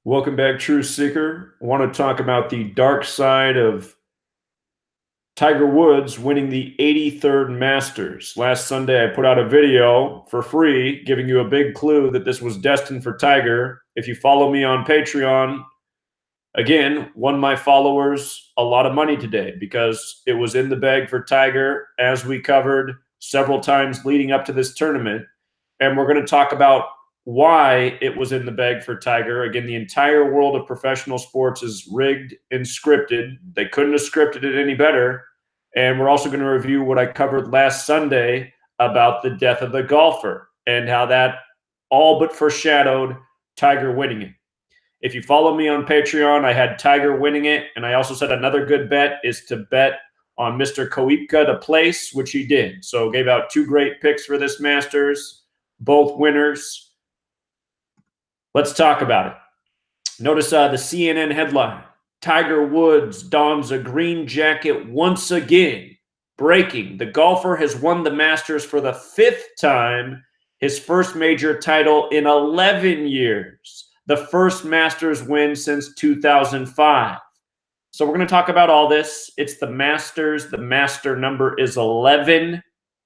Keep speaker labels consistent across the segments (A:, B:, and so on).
A: Welcome back, Truth Seeker. I want to talk about the dark side of Tiger Woods winning the 83rd Masters. Last Sunday, I put out a video for free giving you a big clue that this was destined for Tiger. If you follow me on Patreon, again, won my followers a lot of money today because it was in the bag for Tiger, as we covered several times leading up to this tournament. And we're going to talk about why it was in the bag for Tiger. Again, the entire world of professional sports is rigged and scripted. They couldn't have scripted it any better. And we're also going to review what I covered last Sunday about the death of the golfer and how that all but foreshadowed Tiger winning it. If you follow me on Patreon, I had Tiger winning it. And I also said another good bet is to bet on Mr. Koepka to place, which he did. So gave out two great picks for this Masters, both winners. Let's talk about it. Notice the CNN headline. Tiger Woods dons a green jacket once again. Breaking. The golfer has won the Masters for the 5th time, his first major title in 11 years. The first Masters win since 2005. So we're going to talk about all this. It's the Masters. The master number is 11.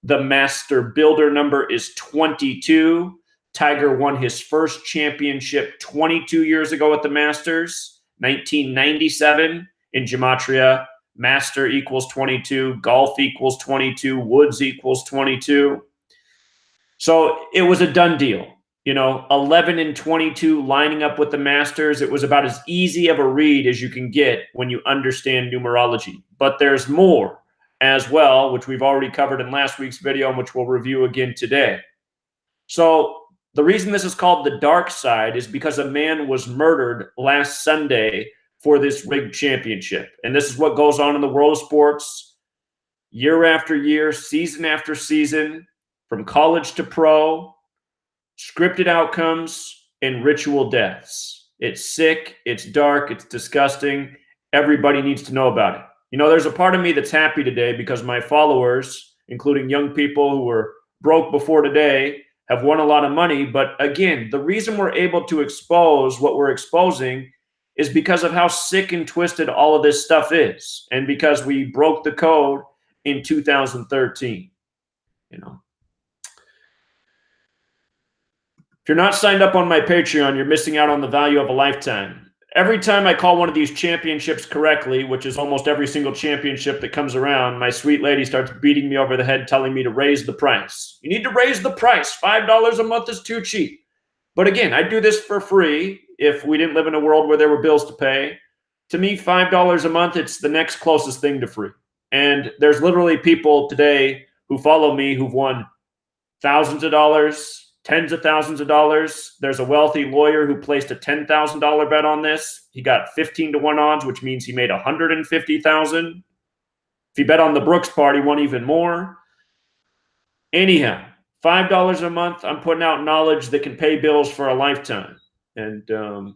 A: The master builder number is 22. Tiger won his first championship 22 years ago at the Masters, 1997 in Gematria. Master equals 22, golf equals 22, Woods equals 22. So it was a done deal. 11 and 22 lining up with the Masters. It was about as easy of a read as you can get when you understand numerology. But there's more as well, which we've already covered in last week's video and which we'll review again today. So the reason this is called the dark side is because a man was murdered last Sunday for this rigged championship. And this is what goes on in the world of sports year after year, season after season, from college to pro, scripted outcomes, and ritual deaths. It's sick, it's dark, it's disgusting. Everybody needs to know about it. There's a part of me that's happy today because my followers, including young people who were broke before today, have won a lot of money. But again, the reason we're able to expose what we're exposing is because of how sick and twisted all of this stuff is. And because we broke the code in 2013. If you're not signed up on my Patreon, you're missing out on the value of a lifetime. Every time I call one of these championships correctly, which is almost every single championship that comes around, my sweet lady starts beating me over the head, telling me to raise the price. You need to raise the price. $5 a month is too cheap. But again, I do this for free if we didn't live in a world where there were bills to pay. To me, $5 a month, it's the next closest thing to free. And there's literally people today who follow me who've won thousands of dollars, tens of thousands of dollars. There's a wealthy lawyer who placed a $10,000 bet on this. He got 15-to-1 odds, which means he made $150,000. If he bet on the Brooks part, he won even more. Anyhow, $5 a month, I'm putting out knowledge that can pay bills for a lifetime. And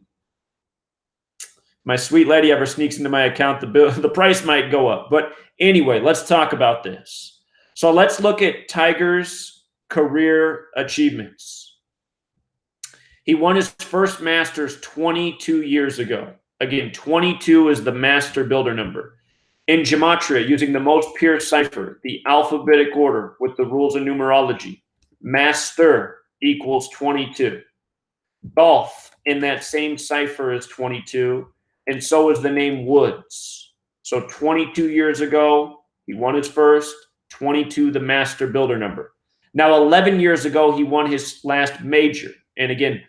A: my sweet lady ever sneaks into my account, the price might go up. But anyway, let's talk about this. So let's look at Tiger's career achievements. He won his first Masters 22 years ago. Again, 22 is the master builder number. In Gematria, using the most pure cipher, the alphabetic order with the rules of numerology, master equals 22. Golf in that same cipher is 22, and so is the name Woods. So 22 years ago, he won his first, 22 the master builder number. Now, 11 years ago, he won his last major. And again,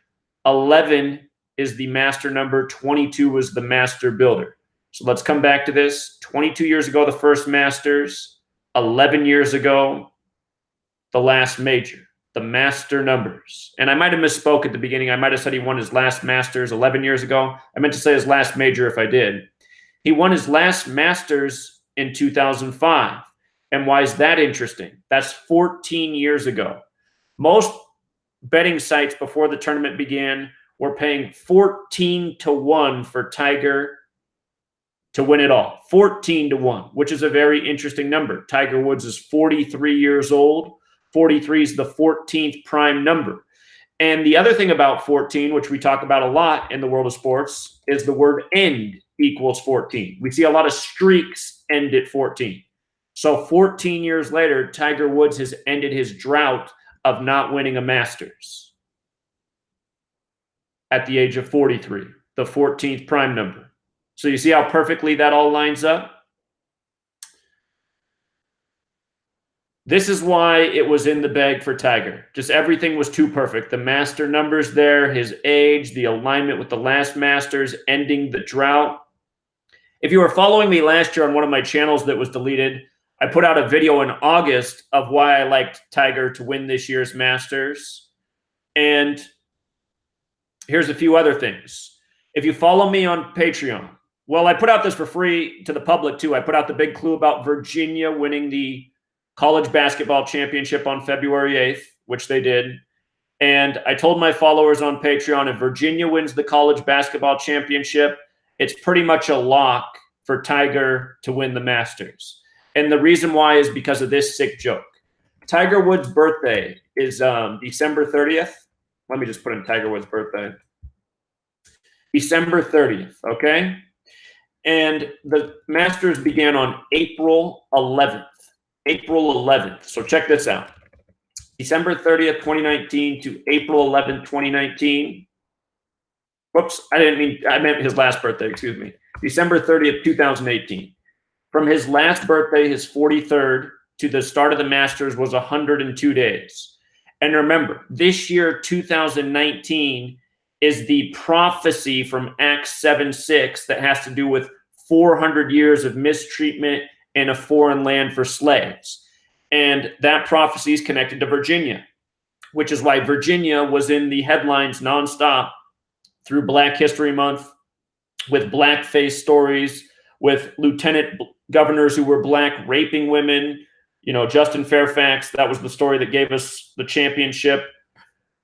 A: 11 is the master number, 22 is the master builder. So let's come back to this. 22 years ago, the first Masters. 11 years ago, the last major, the master numbers. And I might have misspoke at the beginning. I might have said he won his last Masters 11 years ago. I meant to say his last major if I did. He won his last Masters in 2005. And why is that interesting? That's 14 years ago. Most betting sites before the tournament began were paying 14-to-1 for Tiger to win it all. 14-to-1, which is a very interesting number. Tiger Woods is 43 years old. 43 is the 14th prime number. And the other thing about 14, which we talk about a lot in the world of sports, is the word end equals 14. We see a lot of streaks end at 14. So 14 years later, Tiger Woods has ended his drought of not winning a Masters at the age of 43, the 14th prime number. So you see how perfectly that all lines up? This is why it was in the bag for Tiger. Just everything was too perfect. The master numbers there, his age, the alignment with the last Masters, ending the drought. If you were following me last year on one of my channels that was deleted, I put out a video in August of why I liked Tiger to win this year's Masters. And here's a few other things. If you follow me on Patreon, well, I put out this for free to the public too. I put out the big clue about Virginia winning the college basketball championship on February 8th, which they did. And I told my followers on Patreon, if Virginia wins the college basketball championship, it's pretty much a lock for Tiger to win the Masters. And the reason why is because of this sick joke. Tiger Woods' birthday is December 30th. Let me just put in Tiger Woods' birthday. December 30th, okay? And the Masters began on April 11th. April 11th. So check this out. December 30th, 2019 to April 11th, 2019. Whoops, I meant his last birthday, excuse me. December 30th, 2018. From his last birthday, his 43rd, to the start of the Masters was 102 days. And remember, this year, 2019, is the prophecy from Acts 7:6 that has to do with 400 years of mistreatment in a foreign land for slaves. And that prophecy is connected to Virginia, which is why Virginia was in the headlines nonstop through Black History Month, with blackface stories, with lieutenant governors who were black raping women. You know, Justin Fairfax, that was the story that gave us the championship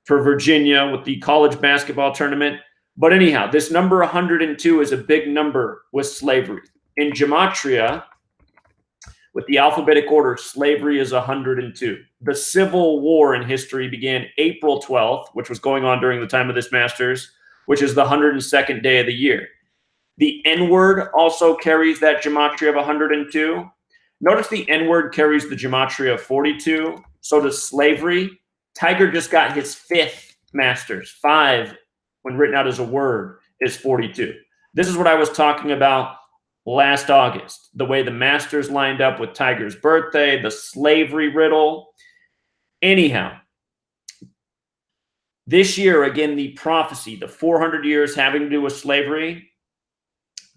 A: for Virginia with the college basketball tournament. But anyhow, this number 102 is a big number with slavery. In Gematria, with the alphabetic order, slavery is 102. The Civil War in history began April 12th, which was going on during the time of this Masters, which is the 102nd day of the year. The N-word also carries that gematria of 102. Notice the N-word carries the gematria of 42. So does slavery. Tiger just got his 5th Masters. 5, when written out as a word, is 42. This is what I was talking about last August. The way the Masters lined up with Tiger's birthday, the slavery riddle. Anyhow, this year, again, the prophecy, the 400 years having to do with slavery,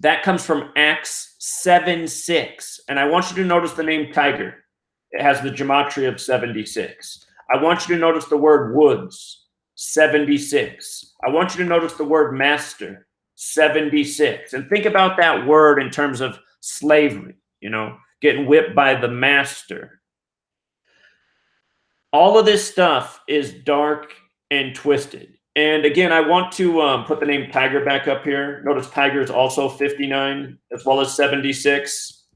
A: that comes from Acts 7:6. And I want you to notice the name Tiger. It has the gematria of 76. I want you to notice the word Woods, 76. I want you to notice the word master, 76. And think about that word in terms of slavery, you know, getting whipped by the master. All of this stuff is dark and twisted. And again, I want to put the name Tiger back up here. Notice Tiger is also 59 as well as 76.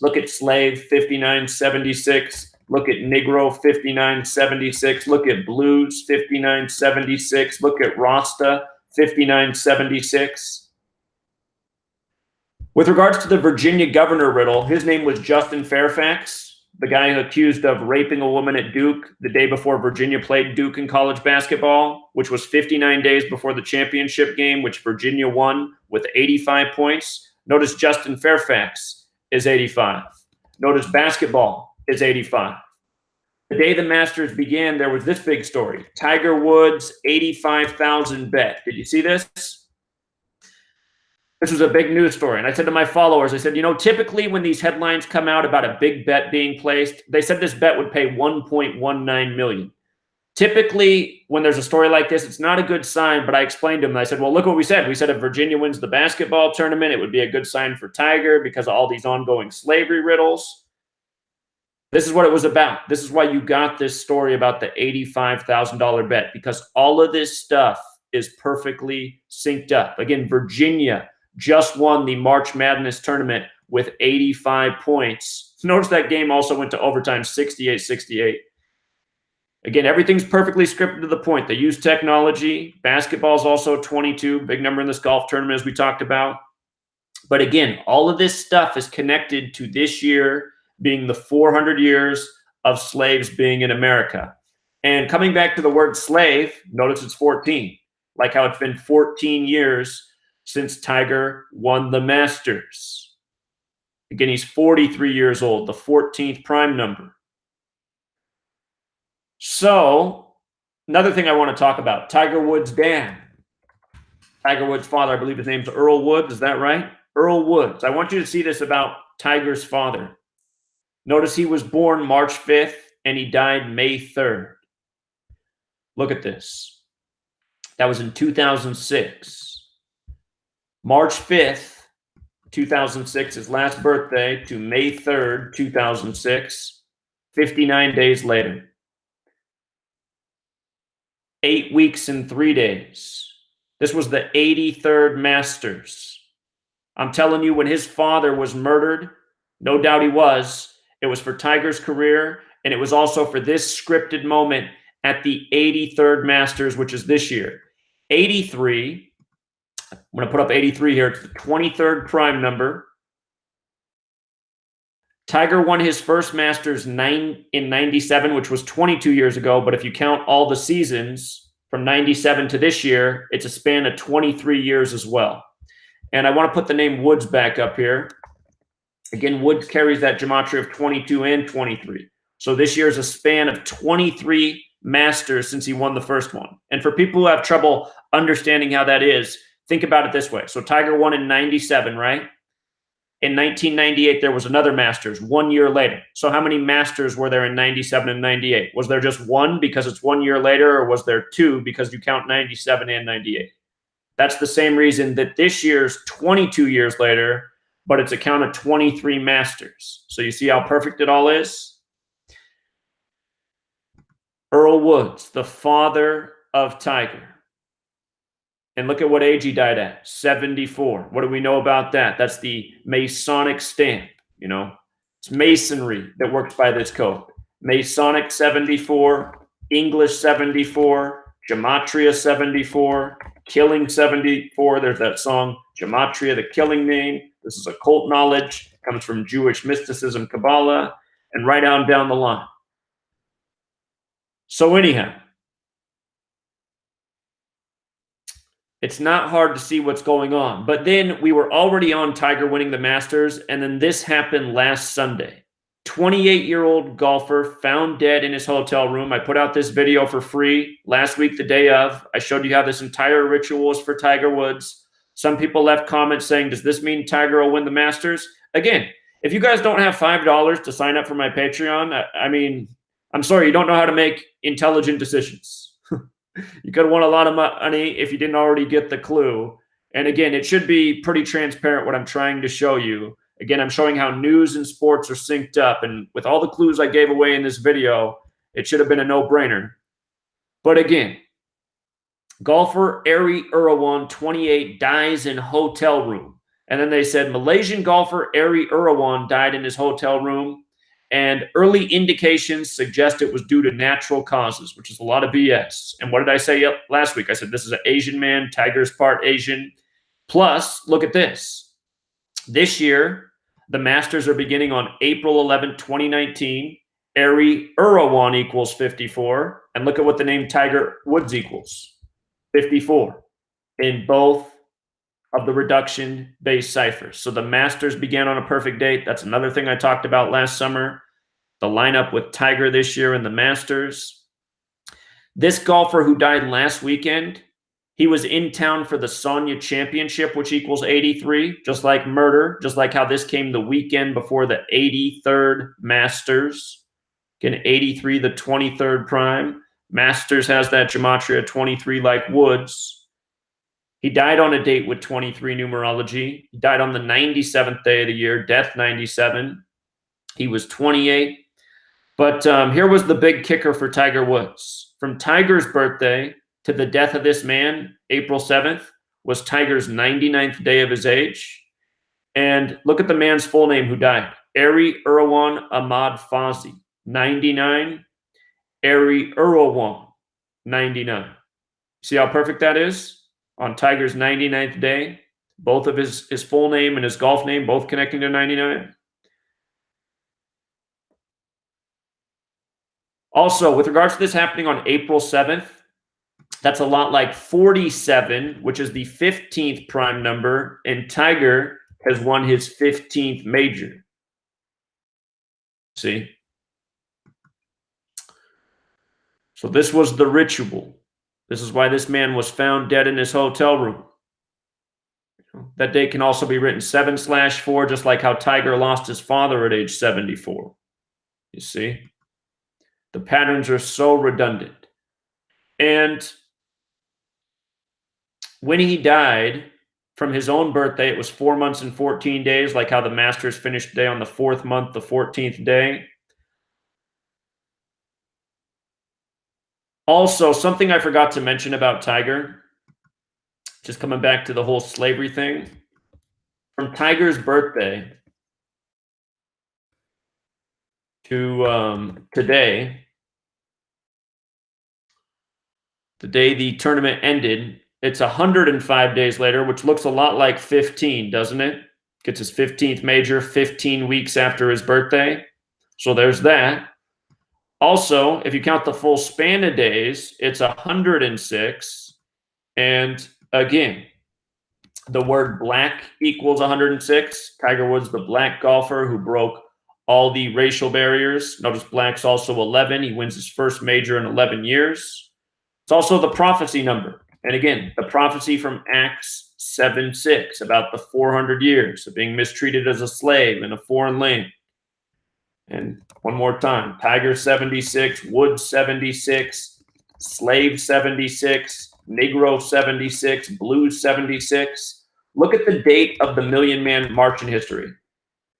A: Look at slave, 59, 76. Look at Negro, 59, 76. Look at blues, 59, 76. Look at Rasta, 59, 76. With regards to the Virginia governor riddle, his name was Justin Fairfax, the guy accused of raping a woman at Duke the day before Virginia played Duke in college basketball, which was 59 days before the championship game, which Virginia won with 85 points. Notice Justin Fairfax is 85. Notice basketball is 85. The day the Masters began, there was this big story. Tiger Woods, 85,000 bet. Did you see this? This was a big news story. And I said to my followers, I said, you know, typically when these headlines come out about a big bet being placed, they said this bet would pay 1.19 million. Typically, when there's a story like this, it's not a good sign, but I explained to them. I said, well, look what we said. We said if Virginia wins the basketball tournament, it would be a good sign for Tiger because of all these ongoing slavery riddles. This is what it was about. This is why you got this story about the $85,000 bet, because all of this stuff is perfectly synced up. Again, Virginia just won the March Madness tournament with 85 points. Notice that game also went to overtime, 68-68. Again, everything's perfectly scripted to the point. They use technology. Basketball is also 22, big number in this golf tournament, as we talked about. But again, all of this stuff is connected to this year being the 400 years of slaves being in America. And coming back to the word slave, notice it's 14, like how it's been 14 years since Tiger won the Masters. Again, he's 43 years old, the 14th prime number. So, another thing I want to talk about, Tiger Woods' dad. Tiger Woods' father, I believe his name's Earl Woods, is that right? Earl Woods. I want you to see this about Tiger's father. Notice he was born March 5th and he died May 3rd. Look at this. That was in 2006. March 5th, 2006, his last birthday, to May 3rd, 2006, 59 days later. 8 weeks and 3 days. This was the 83rd Masters. I'm telling you, when his father was murdered, no doubt he was, it was for Tiger's career, and it was also for this scripted moment at the 83rd Masters, which is this year. 83, I'm going to put up 83 here. It's the 23rd prime number. Tiger won his first Masters in 97, which was 22 years ago, but if you count all the seasons from 97 to this year, it's a span of 23 years as well. And I want to put the name Woods back up here. Again, Woods carries that gematria of 22 and 23. So this year is a span of 23 Masters since he won the first one. And for people who have trouble understanding how that is, think about it this way. So Tiger won in 97, right? In 1998, there was another Masters 1 year later. So how many Masters were there in 97 and 98? Was there just one because it's 1 year later, or was there two because you count 97 and 98? That's the same reason that this year's 22 years later, but it's a count of 23 Masters. So you see how perfect it all is? Earl Woods, the father of Tiger. And look at what age he died at, 74. What do we know about that? That's the Masonic stamp, you know. It's masonry that works by this code. Masonic 74, English 74, Gematria 74, Killing 74. There's that song, Gematria, the killing name. This is occult knowledge. It comes from Jewish mysticism, Kabbalah, and right on down the line. So anyhow, it's not hard to see what's going on. But then we were already on Tiger winning the Masters, and then this happened last Sunday. 28-year-old golfer found dead in his hotel room. I put out this video for free last week, the day of. I showed you how this entire ritual is for Tiger Woods. Some people left comments saying, does this mean Tiger will win the Masters? Again, if you guys don't have $5 to sign up for my Patreon, I mean, I'm sorry, you don't know how to make intelligent decisions. You could have won a lot of money if you didn't already get the clue. And again, it should be pretty transparent what I'm trying to show you. Again, I'm showing how news and sports are synced up. And with all the clues I gave away in this video, it should have been a no-brainer. But again, golfer Ari Irawan, 28, dies in hotel room. And then they said Malaysian golfer Ari Irawan died in his hotel room. And early indications suggest it was due to natural causes, which is a lot of BS. And what did I say last week? I said, this is an Asian man. Tiger's part Asian. Plus, look at this. This year, the Masters are beginning on April 11, 2019. Ari Irawan equals 54. And look at what the name Tiger Woods equals. 54 in both of the reduction-based ciphers. So the Masters began on a perfect date. That's another thing I talked about last summer. The lineup with Tiger this year in the Masters. This golfer who died last weekend, he was in town for the Sonia Championship, which equals 83, just like murder, just like how this came the weekend before the 83rd Masters. Again, 83, the 23rd prime. Masters has that gematria 23 like Woods. He died on a date with 23 numerology. He died on the 97th day of the year, death 97. He was 28. But here was the big kicker for Tiger Woods. From Tiger's birthday to the death of this man, April 7th, was Tiger's 99th day of his age. And look at the man's full name who died. Ari Irawan Ahmad Fazi, 99. Ari Irwin, 99. See how perfect that is? On Tiger's 99th day, both of his full name and his golf name both connecting to 99. Also, with regards to this happening on April 7th, that's a lot like 47, which is the 15th prime number, and Tiger has won his 15th major. See? So this was the ritual. This is why this man was found dead in his hotel room. That date can also be written 7/4, just like how Tiger lost his father at age 74. You see? The patterns are so redundant. And when he died from his own birthday, it was 4 months and 14 days, like how the Masters finished today on the 4th month, the 14th day. Also, something I forgot to mention about Tiger, just coming back to the whole slavery thing, from Tiger's birthday to today, the day the tournament ended, it's 105 days later, which looks a lot like 15, doesn't it? Gets his 15th major 15 weeks after his birthday. So there's that. Also, if you count the full span of days, it's 106. And again, the word black equals 106. Tiger Woods, the black golfer who broke all the racial barriers. Notice black's also 11. He wins his first major in 11 years. It's also the prophecy number. And again, the prophecy from Acts 7:6 about the 400 years of being mistreated as a slave in a foreign land. And one more time, Tiger 76, Woods 76, Slave 76, Negro 76, Blues 76. Look at the date of the Million Man March in history.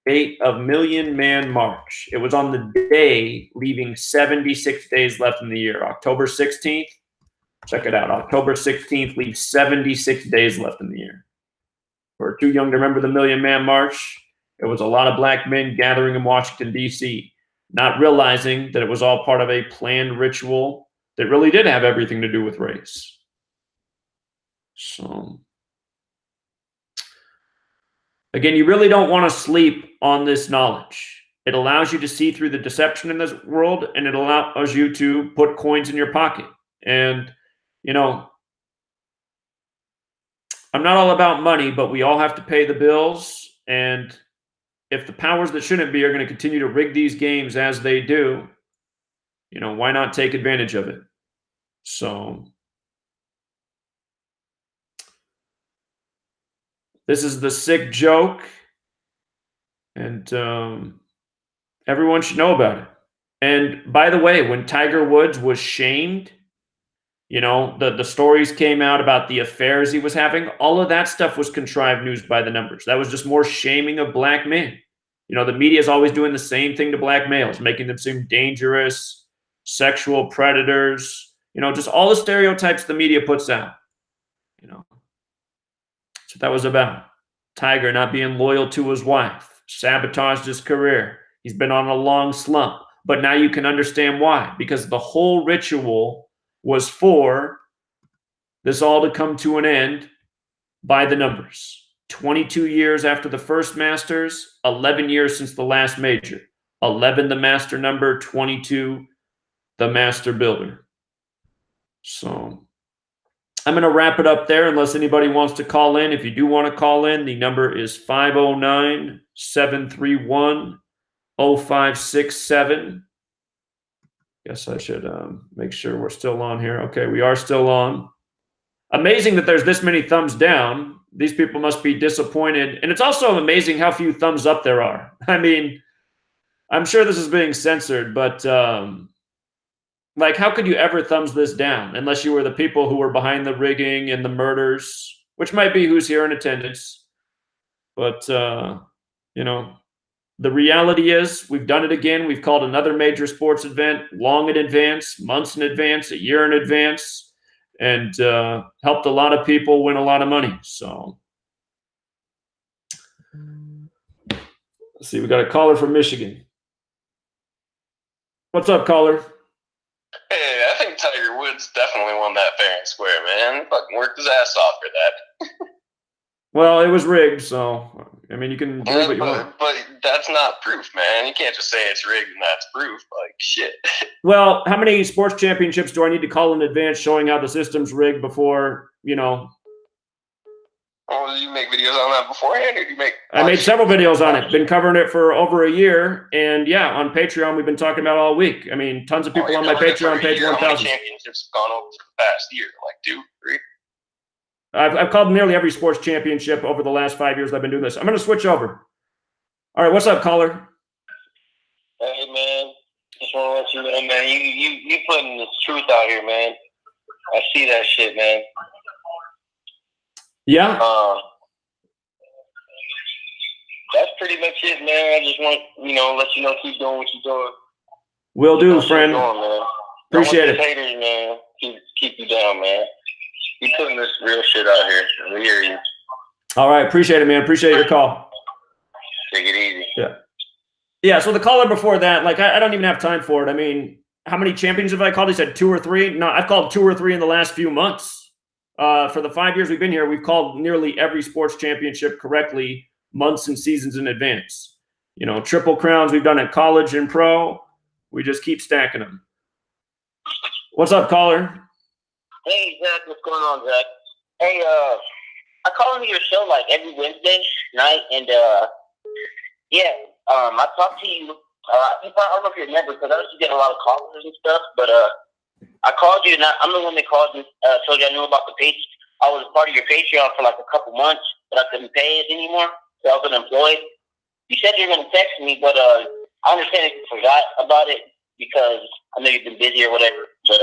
A: Date of Million Man March. It was on the day leaving 76 days left in the year. October 16th. Check it out. October 16th leaves 76 days left in the year. We're too young to remember the Million Man March. It was a lot of black men gathering in Washington, D.C., not realizing that it was all part of a planned ritual that really did have everything to do with race. So, again, you really don't want to sleep on this knowledge. It allows you to see through the deception in this world, and it allows you to put coins in your pocket. And, you know, I'm not all about money, but we all have to pay the bills. And if the powers that shouldn't be are going to continue to rig these games as they do, you know, why not take advantage of it? So this is the sick joke, and everyone should know about it. And by the way, when Tiger Woods was shamed, you know, the stories came out about the affairs he was having. All of that stuff was contrived news by the numbers. That was just more shaming of black men. You know, the media is always doing the same thing to black males, making them seem dangerous, sexual predators, you know, just all the stereotypes the media puts out. You know, that's what that was about. Tiger not being loyal to his wife, sabotaged his career. He's been on a long slump. But now you can understand why. Because the whole ritual was for this all to come to an end by the numbers. 22 years after the first Masters, 11 years since the last major. 11 the master number, 22 the master builder. So I'm going to wrap it up there unless anybody wants to call in. If you do want to call in, the number is 509-731-0567. Guess I should make sure we're still on here. Okay, we are still on. Amazing that there's this many thumbs down. These people must be disappointed. And it's also amazing how few thumbs up there are. I mean, I'm sure this is being censored, but like, how could you ever thumbs this down unless you were the people who were behind the rigging and the murders, which might be who's here in attendance. But, you know, the reality is we've done it again. We've called another major sports event long in advance, months in advance, a year in advance, and helped a lot of people win a lot of money. So let's see, we got a caller from Michigan. What's up, caller?
B: Hey, I think Tiger Woods definitely won that fair and square, man. He fucking worked his ass off for that.
A: Well, it was rigged, so I mean, you can believe what you want.
B: But that's not proof, man. You can't just say it's rigged and that's proof. Like, shit.
A: Well, how many sports championships do I need to call in advance showing how the system's rigged before, you know?
B: Well, did you make videos on that beforehand, or did you make?
A: I made several videos on it. Been covering it for over a year, and yeah, on Patreon we've been talking about it all week. I mean, tons of people on my Patreon page. 1,000
B: How many championships have gone over the past year? Like 2, 3?
A: I've called nearly every sports championship over the last 5 years I've been doing this. I'm going to switch over. All right, what's up, caller?
B: Hey, man. Just want to let you know, man. You putting this truth out here, man. I see that shit, man.
A: Yeah.
B: That's pretty much it, man. I just want let you know, keep doing what you're doing.
A: Will do, friend.
B: Man.
A: Appreciate it.
B: Haters, man. Keep you down, man. You putting this real shit out here. We hear you.
A: All right, appreciate it, man. Appreciate your call.
B: Take it easy.
A: Yeah. Yeah, so the caller before that, like, I don't even have time for it. I mean, how many champions have I called? He said 2 or 3. No, I've called 2 or 3 in the last few months. For the 5 years we've been here, we've called nearly every sports championship correctly months and seasons in advance. You know, triple crowns we've done at college and pro. We just keep stacking them. What's up, caller?
C: Hey, Zach. What's going on, Zach? Hey, I call into your show like every Wednesday night, and I talk to you. I don't know if you remember, because I used to get a lot of callers and stuff, but I called you, and I'm the one that called and told you I knew about the page. I was part of your Patreon for like a couple months, but I couldn't pay it anymore, so I was unemployed. You said you were going to text me, but I understand if you forgot about it, because I know you've been busy or whatever, but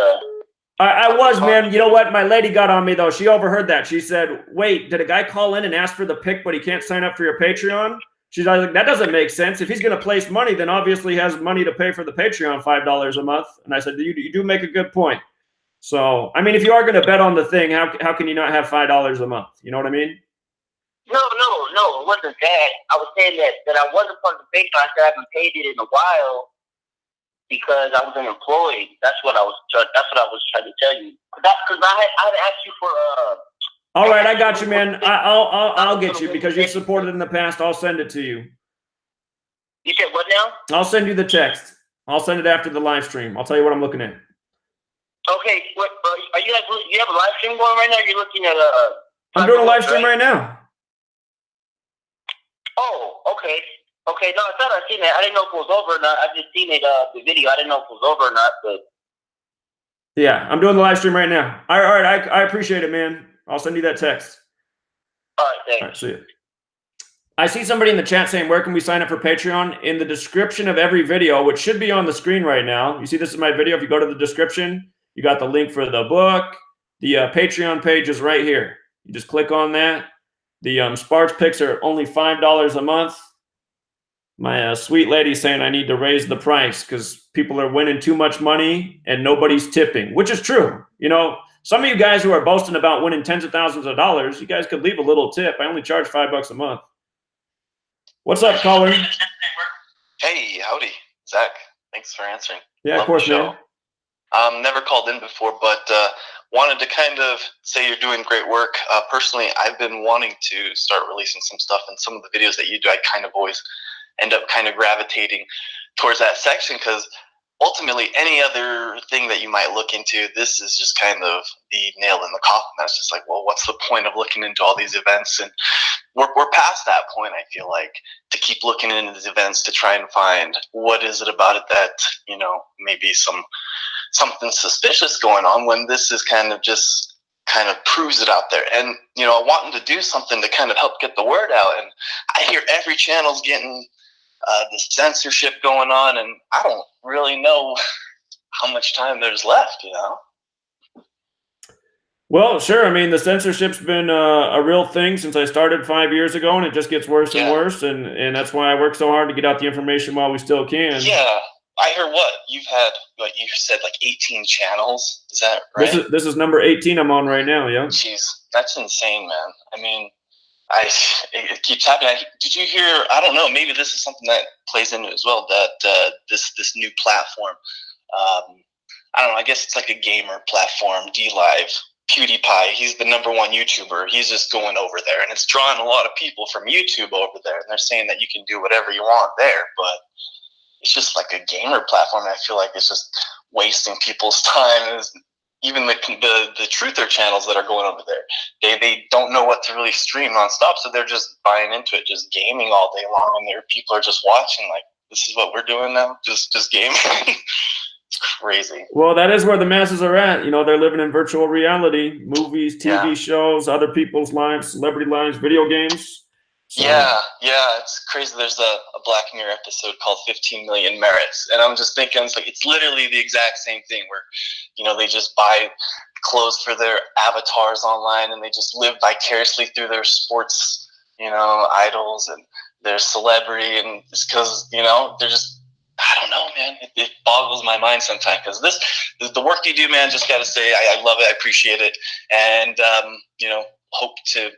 A: I was, man. You know what? My lady got on me, though. She overheard that. She said, wait, did a guy call in and ask for the pick, but he can't sign up for your Patreon? She's like, that doesn't make sense. If he's going to place money, then obviously he has money to pay for the Patreon $5 a month. And I said, you do make a good point. So, I mean, if you are going to bet on the thing, how can you not have $5 a month? You know what I mean?
C: No, it wasn't that. I was saying that I wasn't part of the Patreon. I said I haven't paid it in a while because I was unemployed. That's what I was trying to tell you. Because I had asked you for
A: All right, I got you, man. I'll get you because you've supported in the past. I'll send it to you.
C: You said what now?
A: I'll send you the text. I'll send it after the live stream. I'll tell you what I'm looking at.
C: Okay, what are you guys? You have a live stream going right now? You're looking at
A: I'm doing a live stream right now.
C: Oh, okay. Okay, no, I thought I seen it. I didn't know if it was over or not. I just seen it, the video. I didn't know if it was over or not, but
A: yeah, I'm doing the live stream right now. All right, I appreciate it, man. I'll send you that text.
C: All right, thanks.
A: All right, see you. I see somebody in the chat saying, where can we sign up for Patreon? In the description of every video, which should be on the screen right now. You see this is my video. If you go to the description, you got the link for the book. The Patreon page is right here. You just click on that. The Sparks picks are only $5 a month. My sweet lady saying I need to raise the price because people are winning too much money and nobody's tipping, which is true. You know, some of you guys who are boasting about winning tens of thousands of dollars, you guys could leave a little tip. I only charge $5 a month. What's up, caller?
B: Hey, howdy, Zach. Thanks for answering.
A: Yeah, of course, man.
B: Never called in before, but wanted to kind of say you're doing great work. Personally, I've been wanting to start releasing some stuff, and some of the videos that you do, I kind of always end up kind of gravitating towards that section because ultimately any other thing that you might look into, this is just kind of the nail in the coffin. That's just like, well, what's the point of looking into all these events? And we're past that point, I feel like, to keep looking into these events to try and find what is it about it that, you know, maybe something suspicious going on, when this is kind of just kind of proves it out there. And, you know, wanting to do something to kind of help get the word out. And I hear every channel's getting this censorship going on, and I don't really know how much time there's left, you know?
A: Well, sure. I mean, the censorship's been a real thing since I started 5 years ago, and it just gets worse and worse. And that's why I work so hard to get out the information while we still can.
B: Yeah. I heard you've had, what you said, like 18 channels. Is that right?
A: This is number 18 I'm on right now, yeah.
B: Jeez, that's insane, man. I mean, it keeps happening. Did you hear? I don't know. Maybe this is something that plays into it as well. That this new platform. I don't know, I guess it's like a gamer platform, DLive. PewDiePie, he's the #1 YouTuber. He's just going over there, and it's drawing a lot of people from YouTube over there. And they're saying that you can do whatever you want there, but it's just like a gamer platform. I feel like it's just wasting people's time. Even the truther channels that are going over there, they don't know what to really stream nonstop, so they're just buying into it, just gaming all day long, and their people are just watching like, this is what we're doing now, just gaming. It's crazy.
A: Well, that is where the masses are at. You know, they're living in virtual reality, movies, TV shows, other people's lives, celebrity lives, video games.
B: So. Yeah, it's crazy. There's a Black Mirror episode called 15 Million Merits, and I'm just thinking, it's literally the exact same thing where, you know, they just buy clothes for their avatars online, and they just live vicariously through their sports, you know, idols and their celebrity, and it's because, you know, they're just, I don't know, man. It boggles my mind sometimes, because the work you do, man, just got to say, I love it. I appreciate it. And, you know, hope to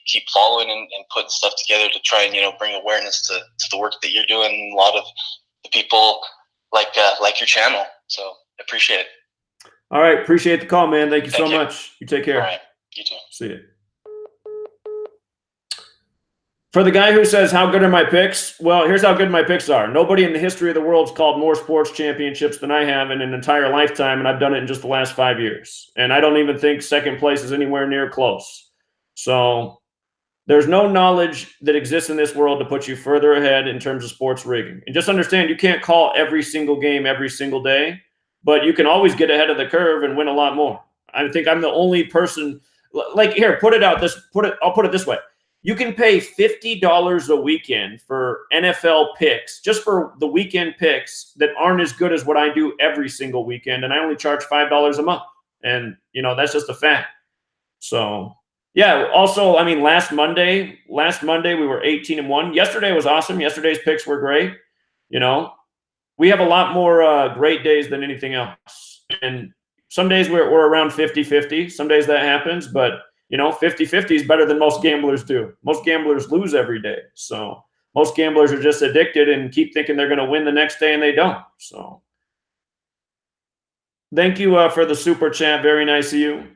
B: keep following and putting stuff together to try and, you know, bring awareness to the work that you're doing. And a lot of the people like your channel. So I appreciate it.
A: All right. Appreciate the call, man. Thank you so much. You take care.
B: All right. You too.
A: See you. For the guy who says, how good are my picks? Well, here's how good my picks are. Nobody in the history of the world's called more sports championships than I have in an entire lifetime, and I've done it in just the last 5 years. And I don't even think second place is anywhere near close. So there's no knowledge that exists in this world to put you further ahead in terms of sports rigging. And just understand, you can't call every single game every single day, but you can always get ahead of the curve and win a lot more. I think I'm the only person, like, here, I'll put it this way. You can pay $50 a weekend for NFL picks, just for the weekend picks that aren't as good as what I do every single weekend, and I only charge $5 a month. And, you know, that's just a fact. So, yeah, also, I mean, last Monday we were 18-1. Yesterday was awesome. Yesterday's picks were great. You know, we have a lot more great days than anything else. And some days we're around 50-50. Some days that happens, but you know, 50-50 is better than most gamblers do. Most gamblers lose every day. So most gamblers are just addicted and keep thinking they're going to win the next day, and they don't. So thank you for the super chat. Very nice of you.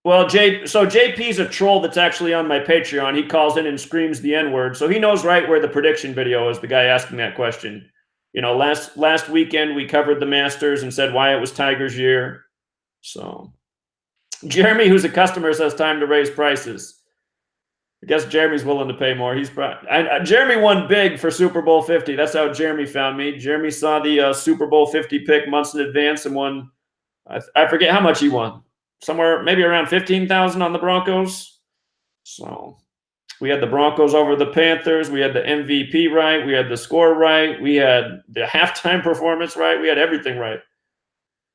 A: Well, so JP's a troll that's actually on my Patreon. He calls in and screams the N-word. So he knows right where the prediction video is, the guy asking that question. You know, last weekend we covered the Masters and said why it was Tiger's year. So Jeremy, who's a customer, says time to raise prices. I guess Jeremy's willing to pay more. He's probably Jeremy won big for Super Bowl 50. That's how Jeremy found me. Jeremy saw the Super Bowl 50 pick months in advance and won. I forget how much he won. Somewhere maybe around 15,000 on the Broncos. So we had the Broncos over the Panthers. We had the MVP right. We had the score right. We had the halftime performance right. We had everything right.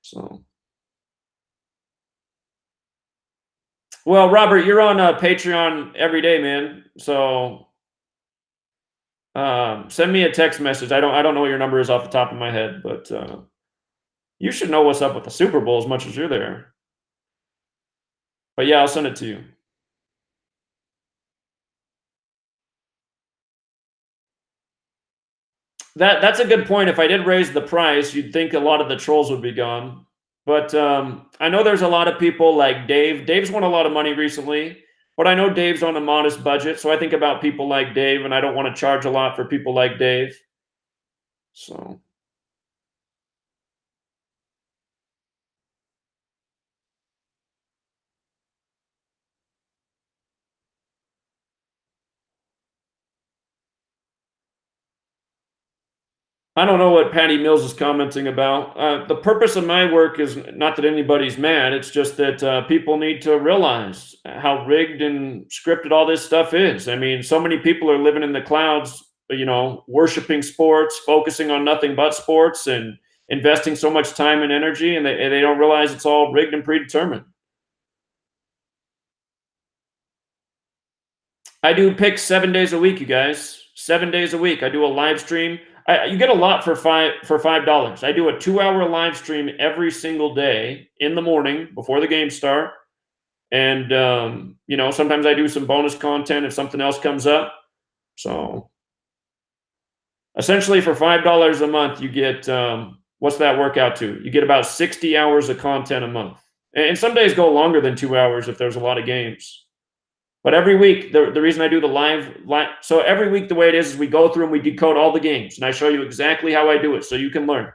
A: So, well, Robert, you're on Patreon every day, man. So, send me a text message. I don't know what your number is off the top of my head, but you should know what's up with the Super Bowl as much as you're there. But yeah, I'll send it to you. That's a good point. If I did raise the price, you'd think a lot of the trolls would be gone. But I know there's a lot of people like Dave. Dave's won a lot of money recently, but I know Dave's on a modest budget. So I think about people like Dave, and I don't want to charge a lot for people like Dave. So. I don't know what Patty Mills is commenting about. The purpose of my work is not that anybody's mad. It's just that people need to realize how rigged and scripted all this stuff is. I mean, so many people are living in the clouds, you know, worshiping sports, focusing on nothing but sports, and investing so much time and energy, and they don't realize it's all rigged and predetermined. I do picks 7 days a week, you guys. 7 days a week. I do a live stream. You get a lot for $5. I do a 2-hour live stream every single day in the morning before the games start. And, you know, sometimes I do some bonus content if something else comes up. So essentially for $5 a month, you get, what's that work out to? You get about 60 hours of content a month. And some days go longer than 2 hours if there's a lot of games. But every week, the reason I do the live, so every week the way it is we go through and we decode all the games. And I show you exactly how I do it so you can learn.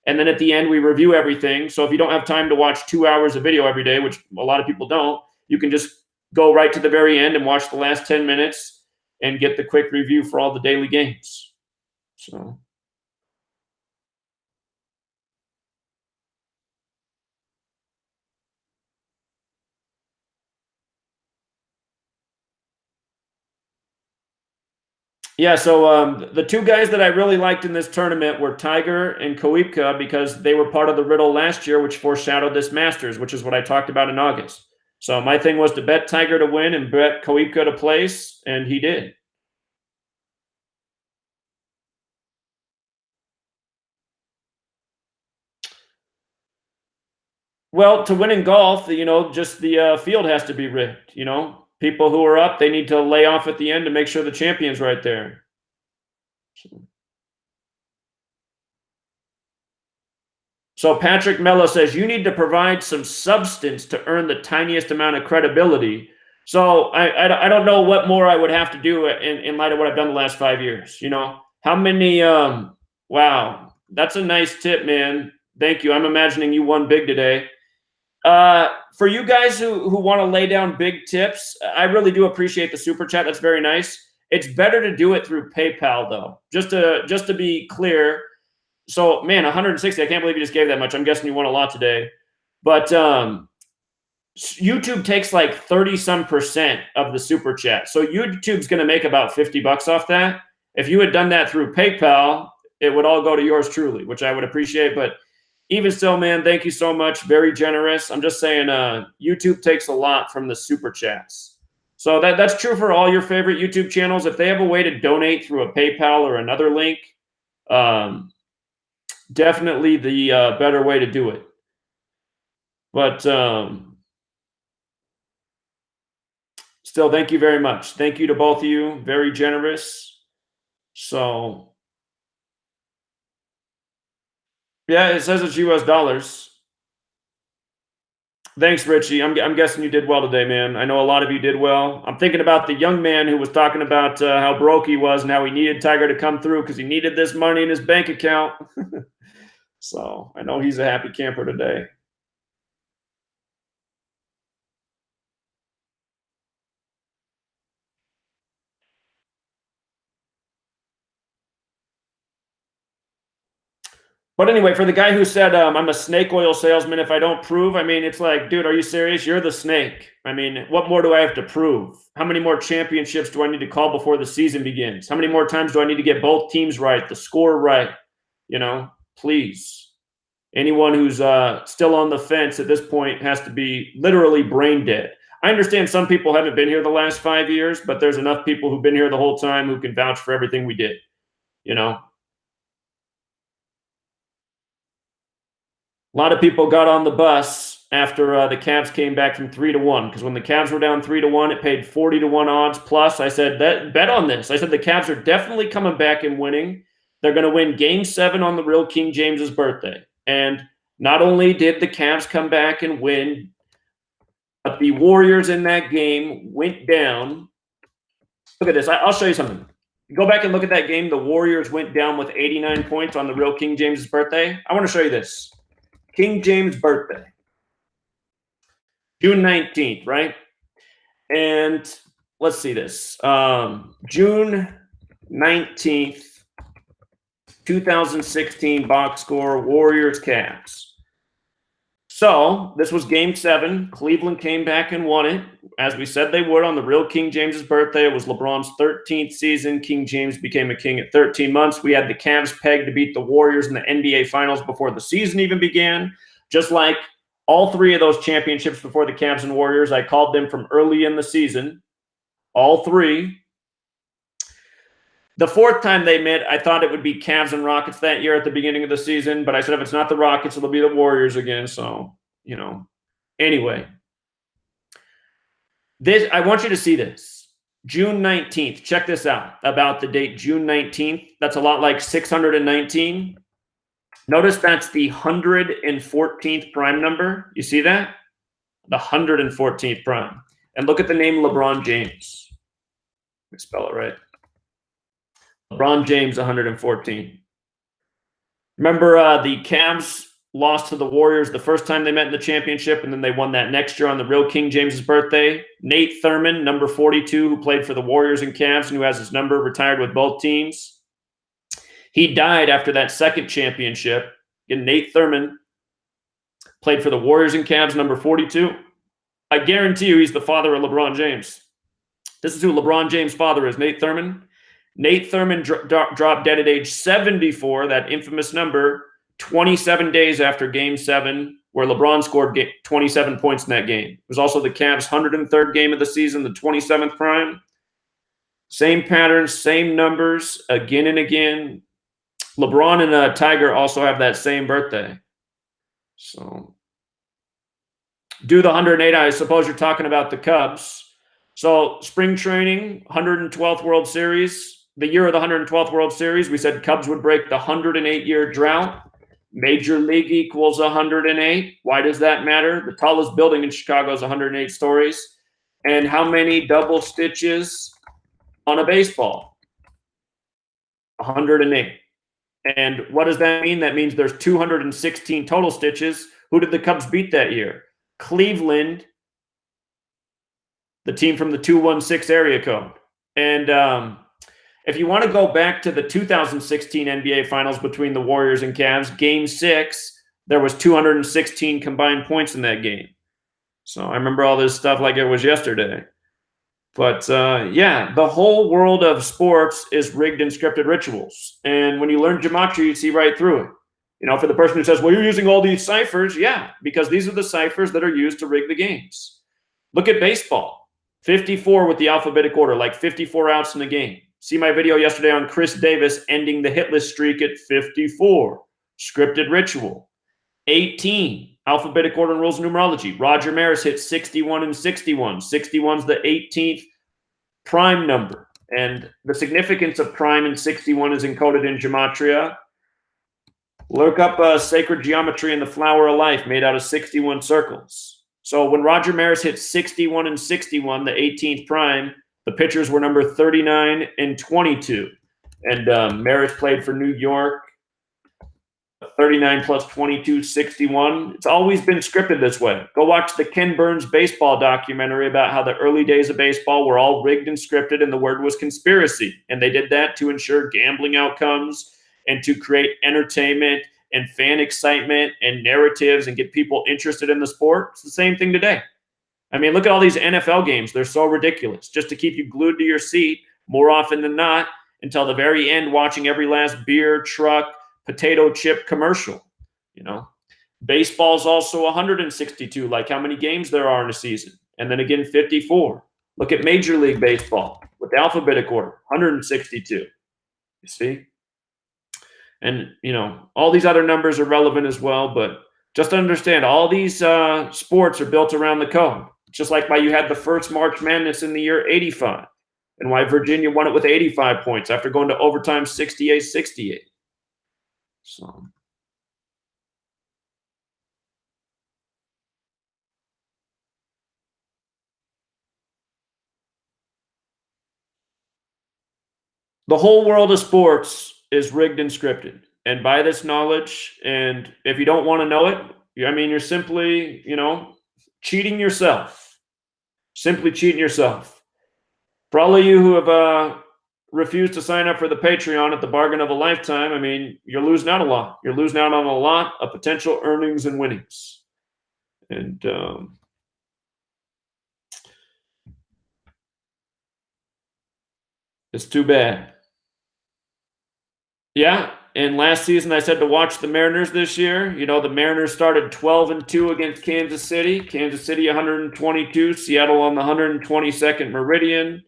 A: And then at the end, we review everything. So if you don't have time to watch 2 hours of video every day, which a lot of people don't, you can just go right to the very end and watch the last 10 minutes and get the quick review for all the daily games. So. Yeah, so the two guys that I really liked in this tournament were Tiger and Koepka because they were part of the riddle last year, which foreshadowed this Masters, which is what I talked about in August. So my thing was to bet Tiger to win and bet Koepka to place, and he did. Well, to win in golf, just the field has to be rigged. People who are up, they need to lay off at the end to make sure the champion's right there. So Patrick Mello says, you need to provide some substance to earn the tiniest amount of credibility. So I don't know what more I would have to do in light of what I've done the last 5 years. How many, wow, that's a nice tip, man. Thank you. I'm imagining you won big today. For you guys who want to lay down big tips, I really do appreciate the super chat. That's very nice. It's better to do it through PayPal though. Just to be clear. So man, 160, I can't believe you just gave that much. I'm guessing you won a lot today. But YouTube takes like 30-some% of the super chat. So YouTube's going to make about $50 off that. If you had done that through PayPal, it would all go to yours truly, which I would appreciate. But even still, man, thank you so much. Very generous. I'm just saying YouTube takes a lot from the super chats. So that's true for all your favorite YouTube channels. If they have a way to donate through a PayPal or another link, definitely the better way to do it. But still, thank you very much. Thank you to both of you. Very generous. So, yeah, it says it's US dollars. Thanks, Richie. I'm guessing you did well today, man. I know a lot of you did well. I'm thinking about the young man who was talking about how broke he was and how he needed Tiger to come through because he needed this money in his bank account. So I know he's a happy camper today. But anyway, for the guy who said, I'm a snake oil salesman if I don't prove, I mean, it's like, dude, are you serious? You're the snake. I mean, what more do I have to prove? How many more championships do I need to call before the season begins? How many more times do I need to get both teams right, the score right? Please. Anyone who's still on the fence at this point has to be literally brain dead. I understand some people haven't been here the last 5 years, but there's enough people who've been here the whole time who can vouch for everything we did, A lot of people got on the bus after the Cavs came back from 3-1 because when the Cavs were down 3-1, it paid 40-1 odds. Plus, I said, bet on this. I said the Cavs are definitely coming back and winning. They're going to win Game 7 on the real King James's birthday. And not only did the Cavs come back and win, but the Warriors in that game went down. Look at this. I'll show you something. Go back and look at that game. The Warriors went down with 89 points on the real King James's birthday. I want to show you this. King James' birthday, June 19th, right? And let's see this. June 19th, 2016 box score, Warriors Cavs. So this was Game 7. Cleveland came back and won it, as we said they would on the real King James's birthday. It was LeBron's 13th season. King James became a king at 13 months. We had the Cavs pegged to beat the Warriors in the NBA Finals before the season even began. Just like all 3 of those championships before the Cavs and Warriors, I called them from early in the season. All 3. The 4th time they met, I thought it would be Cavs and Rockets that year at the beginning of the season. But I said, if it's not the Rockets, it'll be the Warriors again. So, Anyway. I want you to see this. June 19th. Check this out about the date June 19th. That's a lot like 619. Notice that's the 114th prime number. You see that? The 114th prime. And look at the name LeBron James. Let me spell it right. LeBron James, 114. Remember the Cavs lost to the Warriors the first time they met in the championship, and then they won that next year on the real King James's birthday. Nate Thurman, number 42, who played for the Warriors and Cavs and who has his number, retired with both teams. He died after that second championship. And Nate Thurman played for the Warriors and Cavs, number 42. I guarantee you he's the father of LeBron James. This is who LeBron James' father is, Nate Thurman. Nate Thurman dropped dead at age 74, that infamous number, 27 days after Game 7, where LeBron scored 27 points in that game. It was also the Cavs' 103rd game of the season, the 27th prime. Same patterns, same numbers, again and again. LeBron and Tiger also have that same birthday. So, do the 108. I suppose you're talking about the Cubs. So, spring training, 112th World Series. The year of the 112th World Series, we said Cubs would break the 108-year drought. Major League equals 108. Why does that matter? The tallest building in Chicago is 108 stories. And how many double stitches on a baseball? 108. And what does that mean? That means there's 216 total stitches. Who did the Cubs beat that year? Cleveland, the team from the 216 area code. And if you want to go back to the 2016 NBA Finals between the Warriors and Cavs, Game 6, there was 216 combined points in that game. So I remember all this stuff like it was yesterday. But yeah, the whole world of sports is rigged and scripted rituals. And when you learn Gematria, you see right through it. You know, for the person who says, well, you're using all these ciphers. Yeah, because these are the ciphers that are used to rig the games. Look at baseball. 54 with the alphabetic order, like 54 outs in the game. See my video yesterday on Chris Davis ending the hitless streak at 54. Scripted ritual. 18, alphabetic order and rules of numerology. Roger Maris hit 61 and 61. 61's the 18th prime number. And the significance of prime and 61 is encoded in Gematria. Look up sacred geometry in the flower of life made out of 61 circles. So when Roger Maris hit 61 and 61, the 18th prime, the pitchers were number 39 and 22. And Maris played for New York. 39 plus 22, 61. It's always been scripted this way. Go watch the Ken Burns baseball documentary about how the early days of baseball were all rigged and scripted, and the word was conspiracy. And they did that to ensure gambling outcomes and to create entertainment and fan excitement and narratives and get people interested in the sport. It's the same thing today. I mean, look at all these NFL games. They're so ridiculous, just to keep you glued to your seat more often than not until the very end, watching every last beer, truck, potato chip commercial. You know, baseball's also 162, like how many games there are in a season. And then again, 54. Look at Major League Baseball with the alphabetic order, 162. You see? And, you know, all these other numbers are relevant as well, but just understand all these sports are built around the code. Just like why you had the first March Madness in the year 85 and why Virginia won it with 85 points after going to overtime 68-68. So the whole world of sports is rigged and scripted. And by this knowledge, and if you don't want to know it, I mean, you're simply, you know, cheating yourself. Simply cheating yourself. For all of you who have refused to sign up for the Patreon at the bargain of a lifetime, I mean, you're losing out a lot. You're losing out on a lot of potential earnings and winnings. And it's too bad. Yeah, and last season I said to watch the Mariners this year. You know, the Mariners started 12-2 against Kansas City. Kansas City 122, Seattle on the 122nd meridian.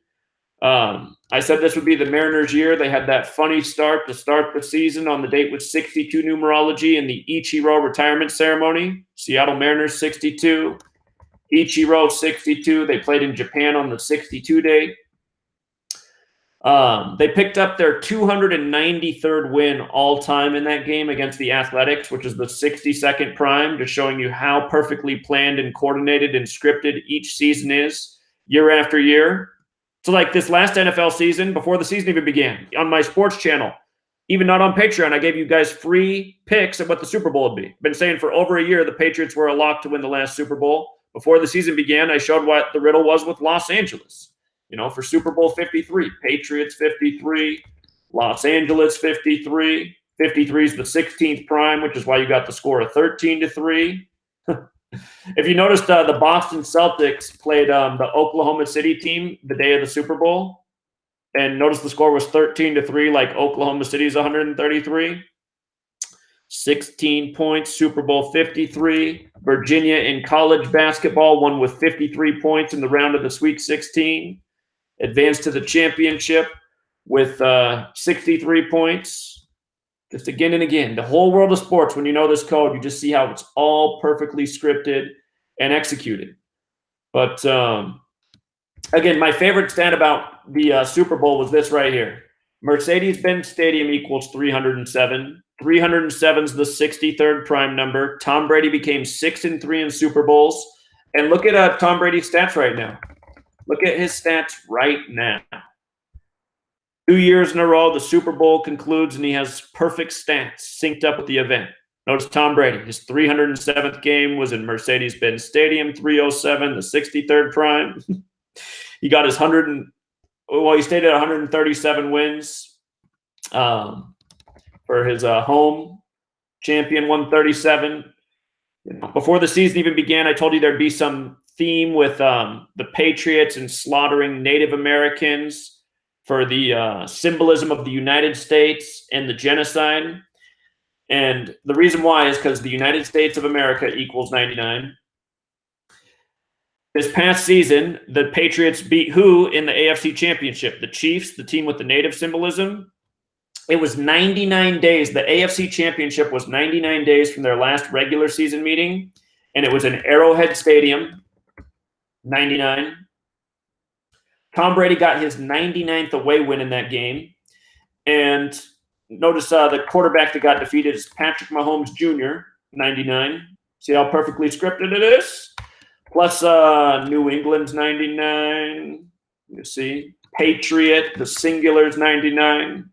A: I said this would be the Mariners' year. They had that funny start to start the season on the date with 62 numerology in the Ichiro retirement ceremony. Seattle Mariners 62, Ichiro 62. They played in Japan on the 62 date. They picked up their 293rd win all time in that game against the Athletics, which is the 62nd prime, just showing you how perfectly planned and coordinated and scripted each season is year after year. So like this last NFL season, before the season even began, on my sports channel, even not on Patreon, I gave you guys free picks of what the Super Bowl would be. I've been saying for over a year the Patriots were a lock to win the last Super Bowl. Before the season began, I showed what the riddle was with Los Angeles. You know, for Super Bowl 53, Patriots 53, Los Angeles 53. 53 is the 16th prime, which is why you got the score of 13-3. If you noticed, the Boston Celtics played the Oklahoma City team the day of the Super Bowl, and notice the score was 13-3, like Oklahoma City's 133. 16 points, Super Bowl 53. Virginia in college basketball won with 53 points in the round of the Sweet 16. Advanced to the championship with 63 points. Just again and again, the whole world of sports, when you know this code, you just see how it's all perfectly scripted and executed. But again, my favorite stat about the Super Bowl was this right here. Mercedes-Benz Stadium equals 307. 307 is the 63rd prime number. Tom Brady became 6-3 in Super Bowls. And look at Tom Brady's stats right now. Look at his stats right now. 2 years in a row, the Super Bowl concludes, and he has perfect stats synced up with the event. Notice Tom Brady, his 307th game was in Mercedes-Benz Stadium, 307, the 63rd prime. He got his he stayed at 137 wins for his home champion, 137. Before the season even began, I told you there'd be some theme with the Patriots and slaughtering Native Americans for the symbolism of the United States and the genocide. And the reason why is because the United States of America equals 99. This past season, the Patriots beat who in the AFC Championship? The Chiefs, the team with the native symbolism. It was 99 days. The AFC Championship was 99 days from their last regular season meeting, and it was in Arrowhead Stadium, 99. Tom Brady got his 99th away win in that game. And notice the quarterback that got defeated is Patrick Mahomes Jr., 99. See how perfectly scripted it is? Plus New England's 99. You see, Patriot, the singular's 99.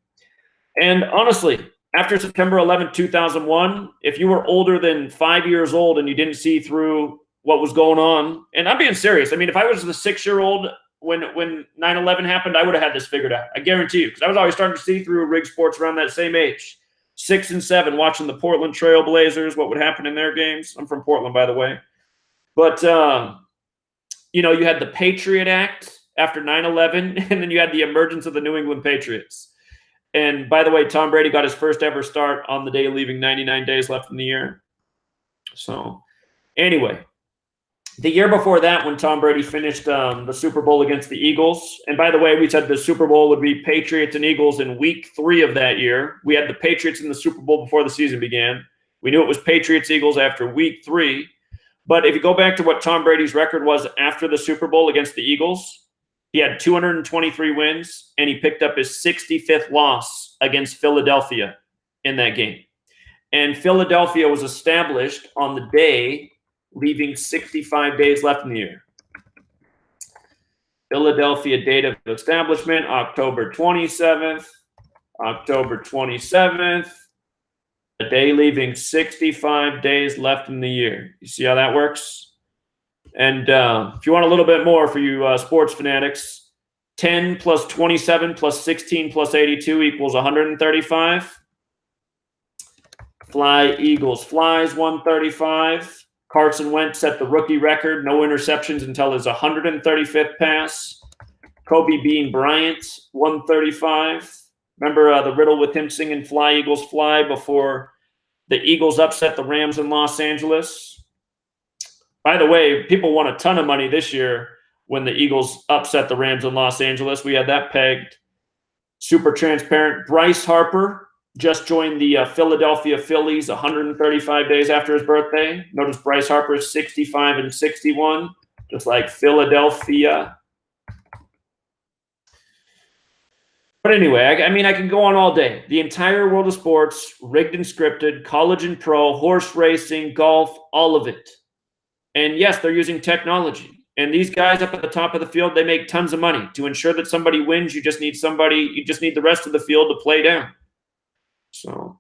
A: And honestly, after September 11, 2001, if you were older than 5 years old and you didn't see through what was going on, and I'm being serious. I mean, if I was the 6-year-old when 9/11 happened, I would have had this figured out. I guarantee you, because I was always starting to see through rig sports around that same age. 6 and 7, watching the Portland Trail Blazers, what would happen in their games. I'm from Portland, by the way. But, you know, you had the Patriot Act after 9/11, and then you had the emergence of the New England Patriots. And by the way, Tom Brady got his first ever start on the day leaving 99 days left in the year. So anyway, the year before that, when Tom Brady finished the Super Bowl against the Eagles, and by the way, we said the Super Bowl would be Patriots and Eagles in week 3 of that year. We had the Patriots in the Super Bowl before the season began. We knew it was Patriots-Eagles after week 3. But if you go back to what Tom Brady's record was after the Super Bowl against the Eagles, he had 223 wins, and he picked up his 65th loss against Philadelphia in that game. And Philadelphia was established on the day leaving 65 days left in the year. Philadelphia date of establishment, October 27th. October 27th. A day leaving 65 days left in the year. You see how that works? And if you want a little bit more for you sports fanatics, 10 plus 27 plus 16 plus 82 equals 135. Fly, Eagles, flies, 135. Carson Wentz set the rookie record, no interceptions until his 135th pass. Kobe Bean Bryant, 135. Remember the riddle with him singing Fly, Eagles, Fly before the Eagles upset the Rams in Los Angeles? By the way, people won a ton of money this year when the Eagles upset the Rams in Los Angeles. We had that pegged. Super transparent. Bryce Harper just joined the Philadelphia Phillies 135 days after his birthday. Notice Bryce Harper is 65 and 61, just like Philadelphia. But anyway, I mean, I can go on all day. The entire world of sports, rigged and scripted, college and pro, horse racing, golf, all of it. And yes, they're using technology. And these guys up at the top of the field, they make tons of money. To ensure that somebody wins, you just need the rest of the field to play down. So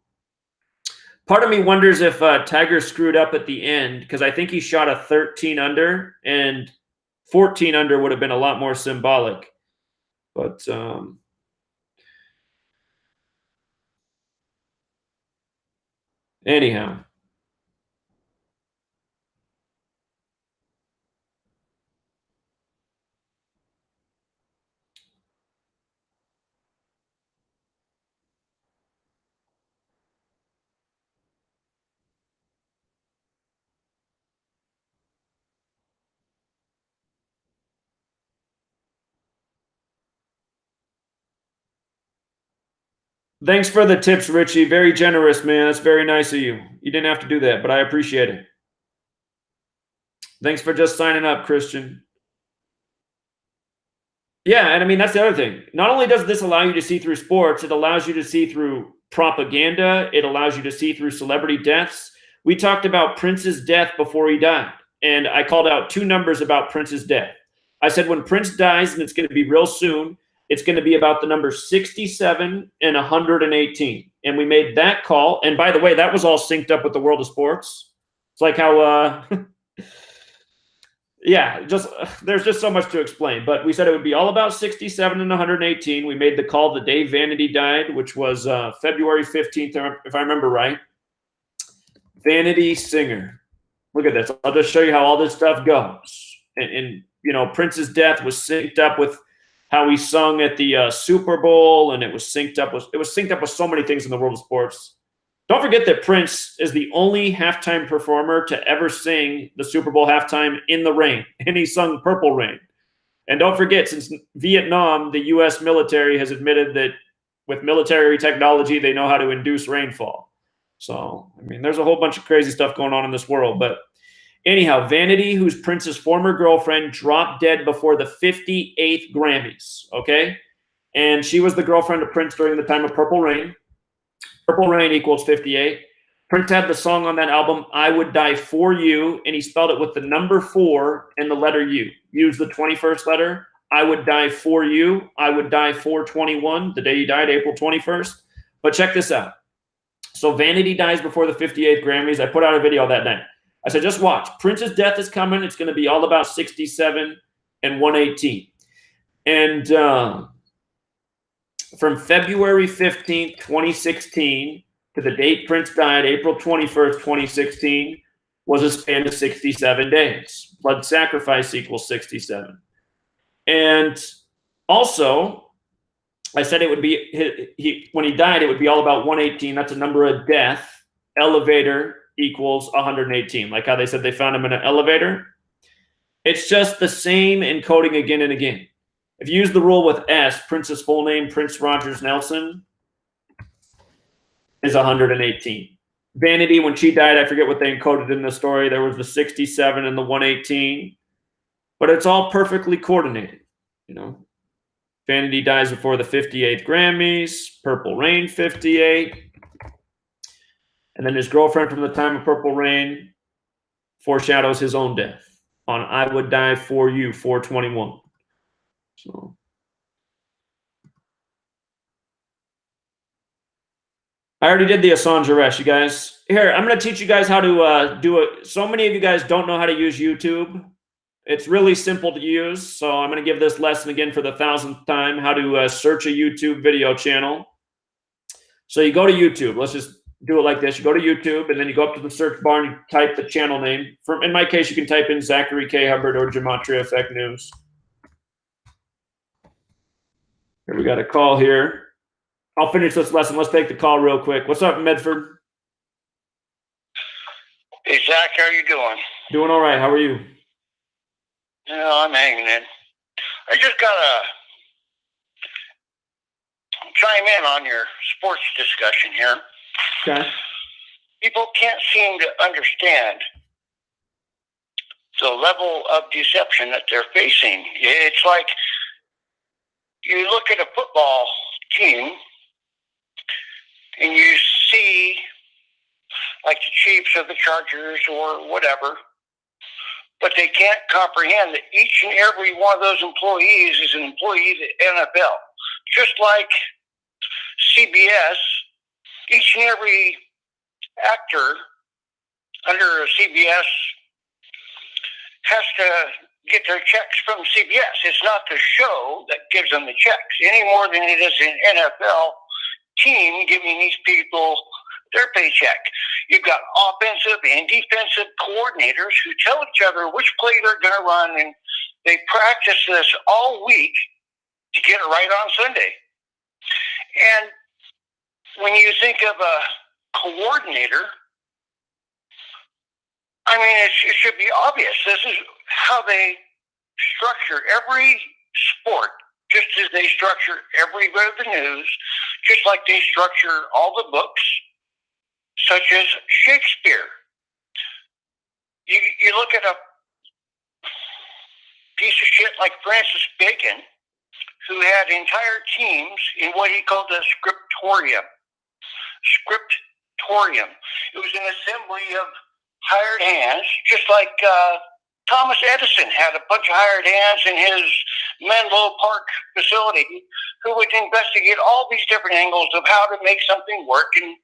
A: part of me wonders if Tiger screwed up at the end, because I think he shot a 13 under, and 14 under would have been a lot more symbolic. But anyhow. Thanks for the tips, Richie. Very generous, man. That's very nice of you. You didn't have to do that, but I appreciate it. Thanks for just signing up, Christian. Yeah, and I mean, that's the other thing. Not only does this allow you to see through sports, it allows you to see through propaganda. It allows you to see through celebrity deaths. We talked about Prince's death before he died, and I called out 2 numbers about Prince's death. I said when Prince dies, and it's going to be real soon, it's going to be about the number 67 and 118. And we made that call. And by the way, that was all synced up with the world of sports. It's like how yeah, there's just so much to explain. But we said it would be all about 67 and 118. We made the call the day Vanity died, which was February 15th, if I remember right. Vanity singer. Look at this. I'll just show you how all this stuff goes. And you know, Prince's death was synced up with how he sung at the Super Bowl, and it was synced up with so many things in the world of sports. Don't forget that Prince is the only halftime performer to ever sing the Super Bowl halftime in the rain, and he sung Purple Rain. And don't forget, since Vietnam, the U.S. military has admitted that with military technology, they know how to induce rainfall. So, I mean, there's a whole bunch of crazy stuff going on in this world. But anyhow, Vanity, who's Prince's former girlfriend, dropped dead before the 58th Grammys, okay? And she was the girlfriend of Prince during the time of Purple Rain. Purple Rain equals 58. Prince had the song on that album, I Would Die For You, and he spelled it with the number 4 and the letter U. Use the 21st letter. I would die for you. I would die for 21, the day he died, April 21st. But check this out. So Vanity dies before the 58th Grammys. I put out a video that night. I said, just watch. Prince's death is coming. It's going to be all about 67 and 118. And from February 15th, 2016 to the date Prince died, April 21st, 2016, was a span of 67 days. Blood sacrifice equals 67. And also, I said it would be, when he died, it would be all about 118. That's a number of death. Elevator equals 118. Like how they said they found him in an elevator. It's just the same encoding again and again. If you use the rule with S, Prince's full name, Prince Rogers Nelson, is 118. Vanity, when she died, I forget what they encoded in the story. There was the 67 and the 118. But it's all perfectly coordinated, you know. Vanity dies before the 58th Grammys, Purple Rain 58. And then his girlfriend from the time of Purple Rain foreshadows his own death on I Would Die For You, 421. So I already did the Assange arrest, you guys. Here, I'm going to teach you guys how to do it. So many of you guys don't know how to use YouTube. It's really simple to use. So I'm going to give this lesson again for the 1,000th time, how to search a YouTube video channel. So you go to YouTube. Let's just do it like this. You go to YouTube, and then you go up to the search bar and you type the channel name. In my case, you can type in Zachary K. Hubbard or Gematria Effect News. Here, we got a call here. I'll finish this lesson. Let's take the call real quick. What's up, Medford?
C: Hey, Zach, how are you doing?
A: Doing all right. How are you?
C: Yeah, I'm hanging in. I just got to chime in on your sports discussion here.
A: Okay.
C: People can't seem to understand the level of deception that they're facing. It's like you look at a football
D: team, and you see like the Chiefs or the Chargers or whatever, but they can't comprehend that each and every one of those employees is an employee of the NFL. Just like CBS, each and every actor under CBS has to get their checks from CBS. It's not the show that gives them the checks any more than it is an NFL team giving these people their paycheck. You've got offensive and defensive coordinators who tell each other which play they're going to run, and they practice this all week to get it right on Sunday. And when you think of a coordinator, I mean, it should be obvious. This is how they structure every sport, just as they structure every bit of the news, just like they structure all the books, such as Shakespeare. You look at a piece of shit like Francis Bacon, who had entire teams in what he called the scriptorium. Scriptorium. It was an assembly of hired hands, just like Thomas Edison had a bunch of hired hands in his Menlo Park facility who would investigate all these different angles of how to make something work. And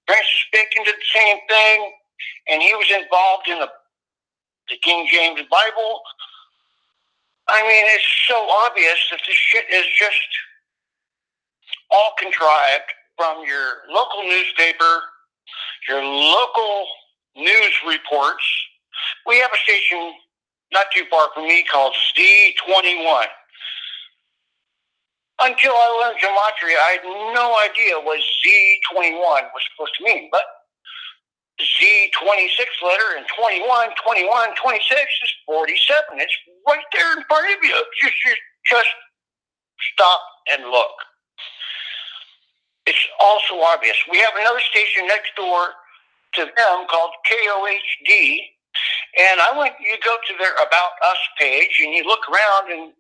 D: Francis Bacon did the same thing, and he was involved in the King James Bible. I mean, it's so obvious that this shit is just all contrived from your local newspaper, your local news reports. We have a station not too far from me called Z21. Until I learned Gematria, I had no idea what Z21 was supposed to mean. But Z26 letter and 21, 21, 26 is 47. It's right there in front of you. Just stop and look. It's also obvious. We have another station next door to them called KOHD. And you go to their About Us page and you look around and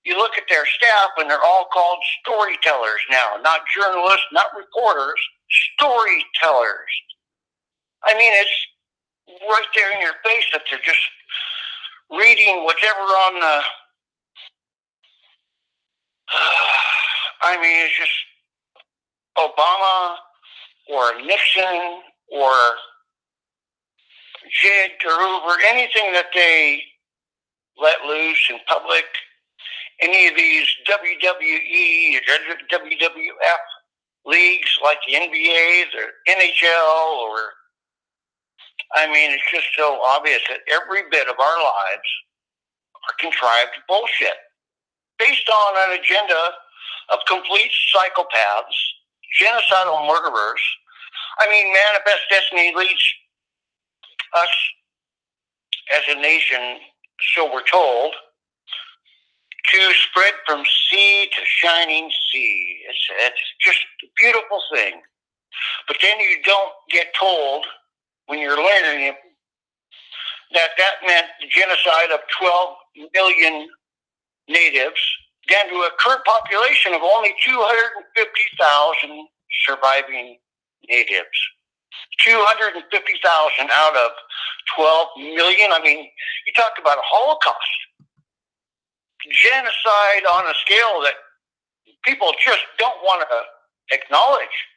D: you look at their staff, and they're all called storytellers now, not journalists, not reporters, storytellers. I mean, it's right there in your face that they're just reading whatever on the, I mean, it's just Obama or Nixon or J. Edgar Hoover, anything that they let loose in public, any of these WWE or WWF leagues like the NBA, the NHL, or, I mean, it's just so obvious that every bit of our lives are contrived bullshit based on an agenda of complete psychopaths, genocidal murderers. I mean, Manifest Destiny leads us as a nation, so we're told, to spread from sea to shining sea. It's just a beautiful thing. But then you don't get told when you're learning it that meant the genocide of 12 million natives down to a current population of only 250,000 surviving natives. 250,000 out of 12 million. I mean, you talk about a Holocaust. Genocide on a scale that people just don't want to acknowledge.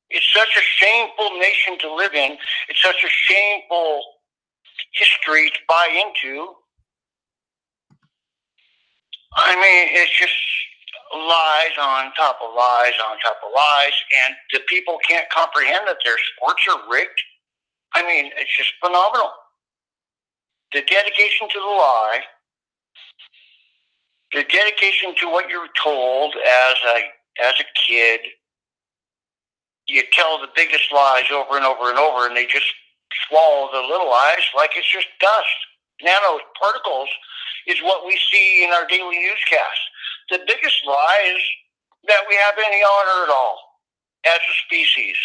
D: It's such a shameful nation to live in. It's such a shameful history to buy into. I mean, it's just lies on top of lies on top of lies, and the people can't comprehend that their sports are rigged. I mean, it's just phenomenal. The dedication to the lie, the dedication to what you're told as a kid. You tell the biggest lies over and over and over, and they just swallow the little lies like it's just dust. Nanoparticles is what we see in our daily newscasts. The biggest lie is that we have any honor at all as a species.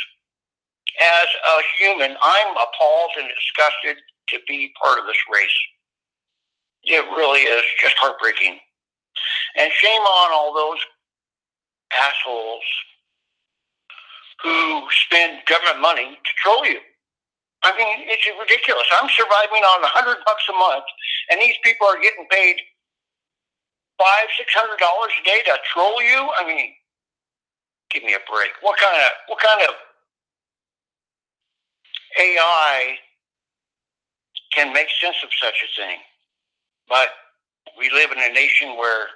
D: As a human, I'm appalled and disgusted to be part of this race. It really is just heartbreaking. And shame on all those assholes who spend government money to troll you. I mean, it's ridiculous. I'm surviving on $100 a month, and these people are getting paid $500-600 a day to troll you. I mean, give me a break. What kind of AI can make sense of such a thing? But we live in a nation where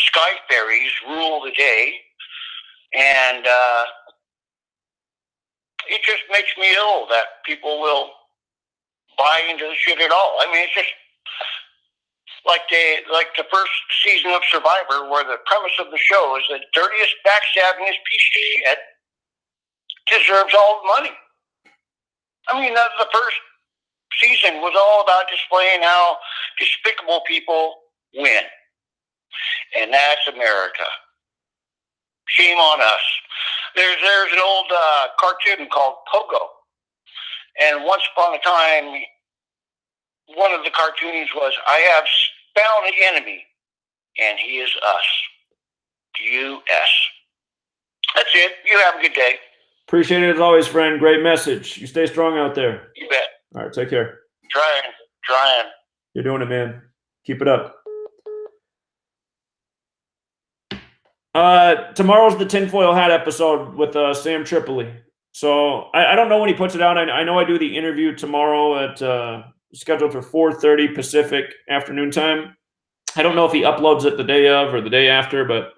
D: sky fairies rule the day, and it just makes me ill that people will buy into the shit at all. I mean, it's just like the first season of Survivor, where the premise of the show is the dirtiest, backstabbingest piece of shit deserves all the money. I mean, the first season was all about displaying how despicable people win. And that's America. Shame on us. There's an old cartoon called Pogo. And once upon a time, one of the cartoons was, I have found the enemy, and he is us. U.S. That's it. You have a good day.
A: Appreciate it as always, friend. Great message. You stay strong out there.
D: You bet.
A: All right, take care.
D: Trying.
A: You're doing it, man. Keep it up. Tomorrow's the tinfoil hat episode with Sam Tripoli. So I don't know when he puts it out. I know I do the interview tomorrow at scheduled for 4:30 Pacific afternoon time. I don't know if he uploads it the day of or the day after, but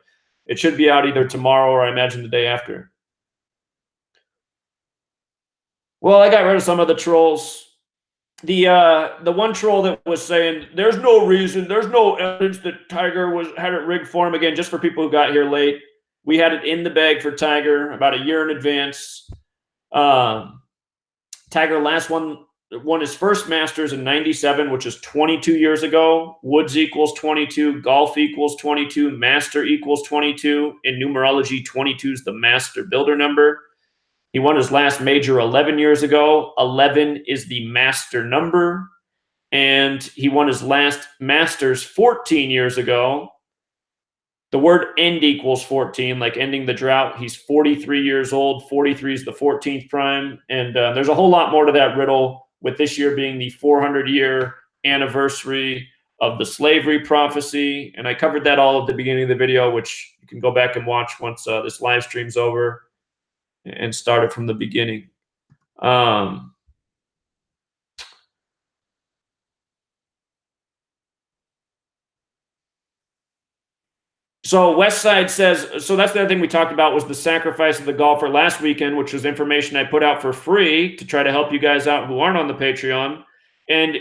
A: it should be out either tomorrow or I imagine the day after. Well, I got rid of some of the trolls. The one troll that was saying there's no reason, there's no evidence that Tiger had it rigged for him. Again, just for people who got here late, we had it in the bag for Tiger about a year in advance. Tiger last won his first Masters in '97, which is 22 years ago. Woods equals 22, golf equals 22, Master equals 22. In numerology, 22 is the Master builder number. He won his last major 11 years ago. 11 is the Master number. And he won his last Masters 14 years ago. The word end equals 14, like ending the drought. He's 43 years old. 43 is the 14th prime. And there's a whole lot more to that riddle, with this year being the 400-year anniversary of the slavery prophecy. And I covered that all at the beginning of the video, which you can go back and watch once this live stream's over, and start it from the beginning. So Westside says, so that's the other thing we talked about was the sacrifice of the golfer last weekend, which was information I put out for free to try to help you guys out who aren't on the Patreon. And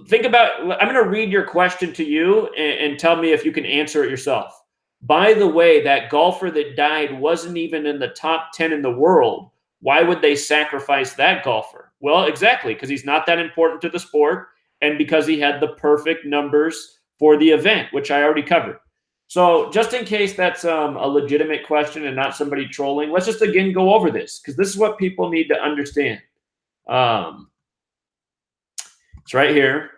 A: think about, I'm going to read your question to you and tell me if you can answer it yourself. By the way, that golfer that died wasn't even in the top 10 in the world. Why would they sacrifice that golfer? Well, exactly, because he's not that important to the sport and because he had the perfect numbers for the event, which I already covered. So just in case that's a legitimate question and not somebody trolling, let's just again go over this, because this is what people need to understand. It's right here.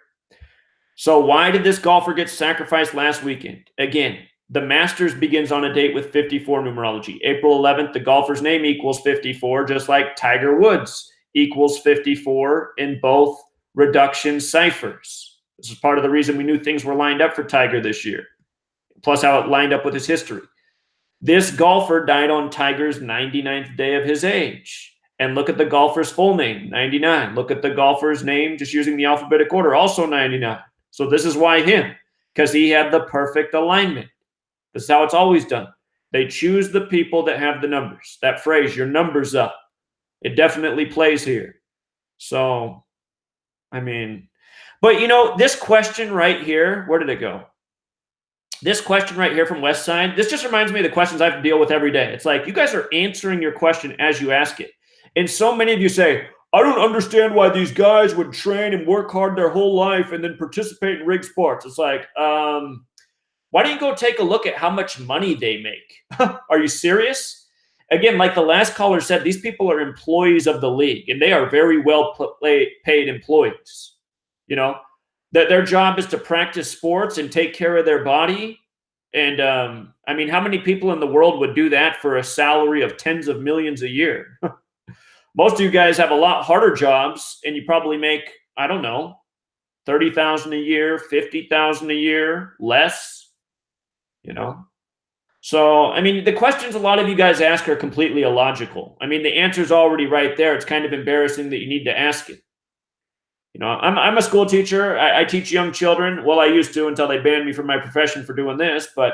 A: So why did this golfer get sacrificed last weekend? Again, the Masters begins on a date with 54 numerology. April 11th, the golfer's name equals 54, just like Tiger Woods equals 54 in both reduction ciphers. This is part of the reason we knew things were lined up for Tiger this year, plus how it lined up with his history. This golfer died on Tiger's 99th day of his age. And look at the golfer's full name, 99. Look at the golfer's name, just using the alphabetic order, also 99. So this is why him, because he had the perfect alignment. This is how it's always done. They choose the people that have the numbers. That phrase, your number's up. It definitely plays here. So, I mean, but you know, this question right here, where did it go? This question right here from Westside, this just reminds me of the questions I have to deal with every day. It's like, you guys are answering your question as you ask it. And so many of you say, I don't understand why these guys would train and work hard their whole life and then participate in rigged sports. It's like, why don't you go take a look at how much money they make? Are you serious? Again, like the last caller said, these people are employees of the league, and they are very well paid employees. You know, that their job is to practice sports and take care of their body And I mean, how many people in the world would do that for a salary of tens of millions a year? Most of you guys have a lot harder jobs, and you probably make, I don't know, 30,000 a year, 50,000 a year, less, you know? So, I mean, the questions a lot of you guys ask are completely illogical. I mean, the answer's already right there. It's kind of embarrassing that you need to ask it. You know, I'm a school teacher. I teach young children. Well, I used to until they banned me from my profession for doing this. But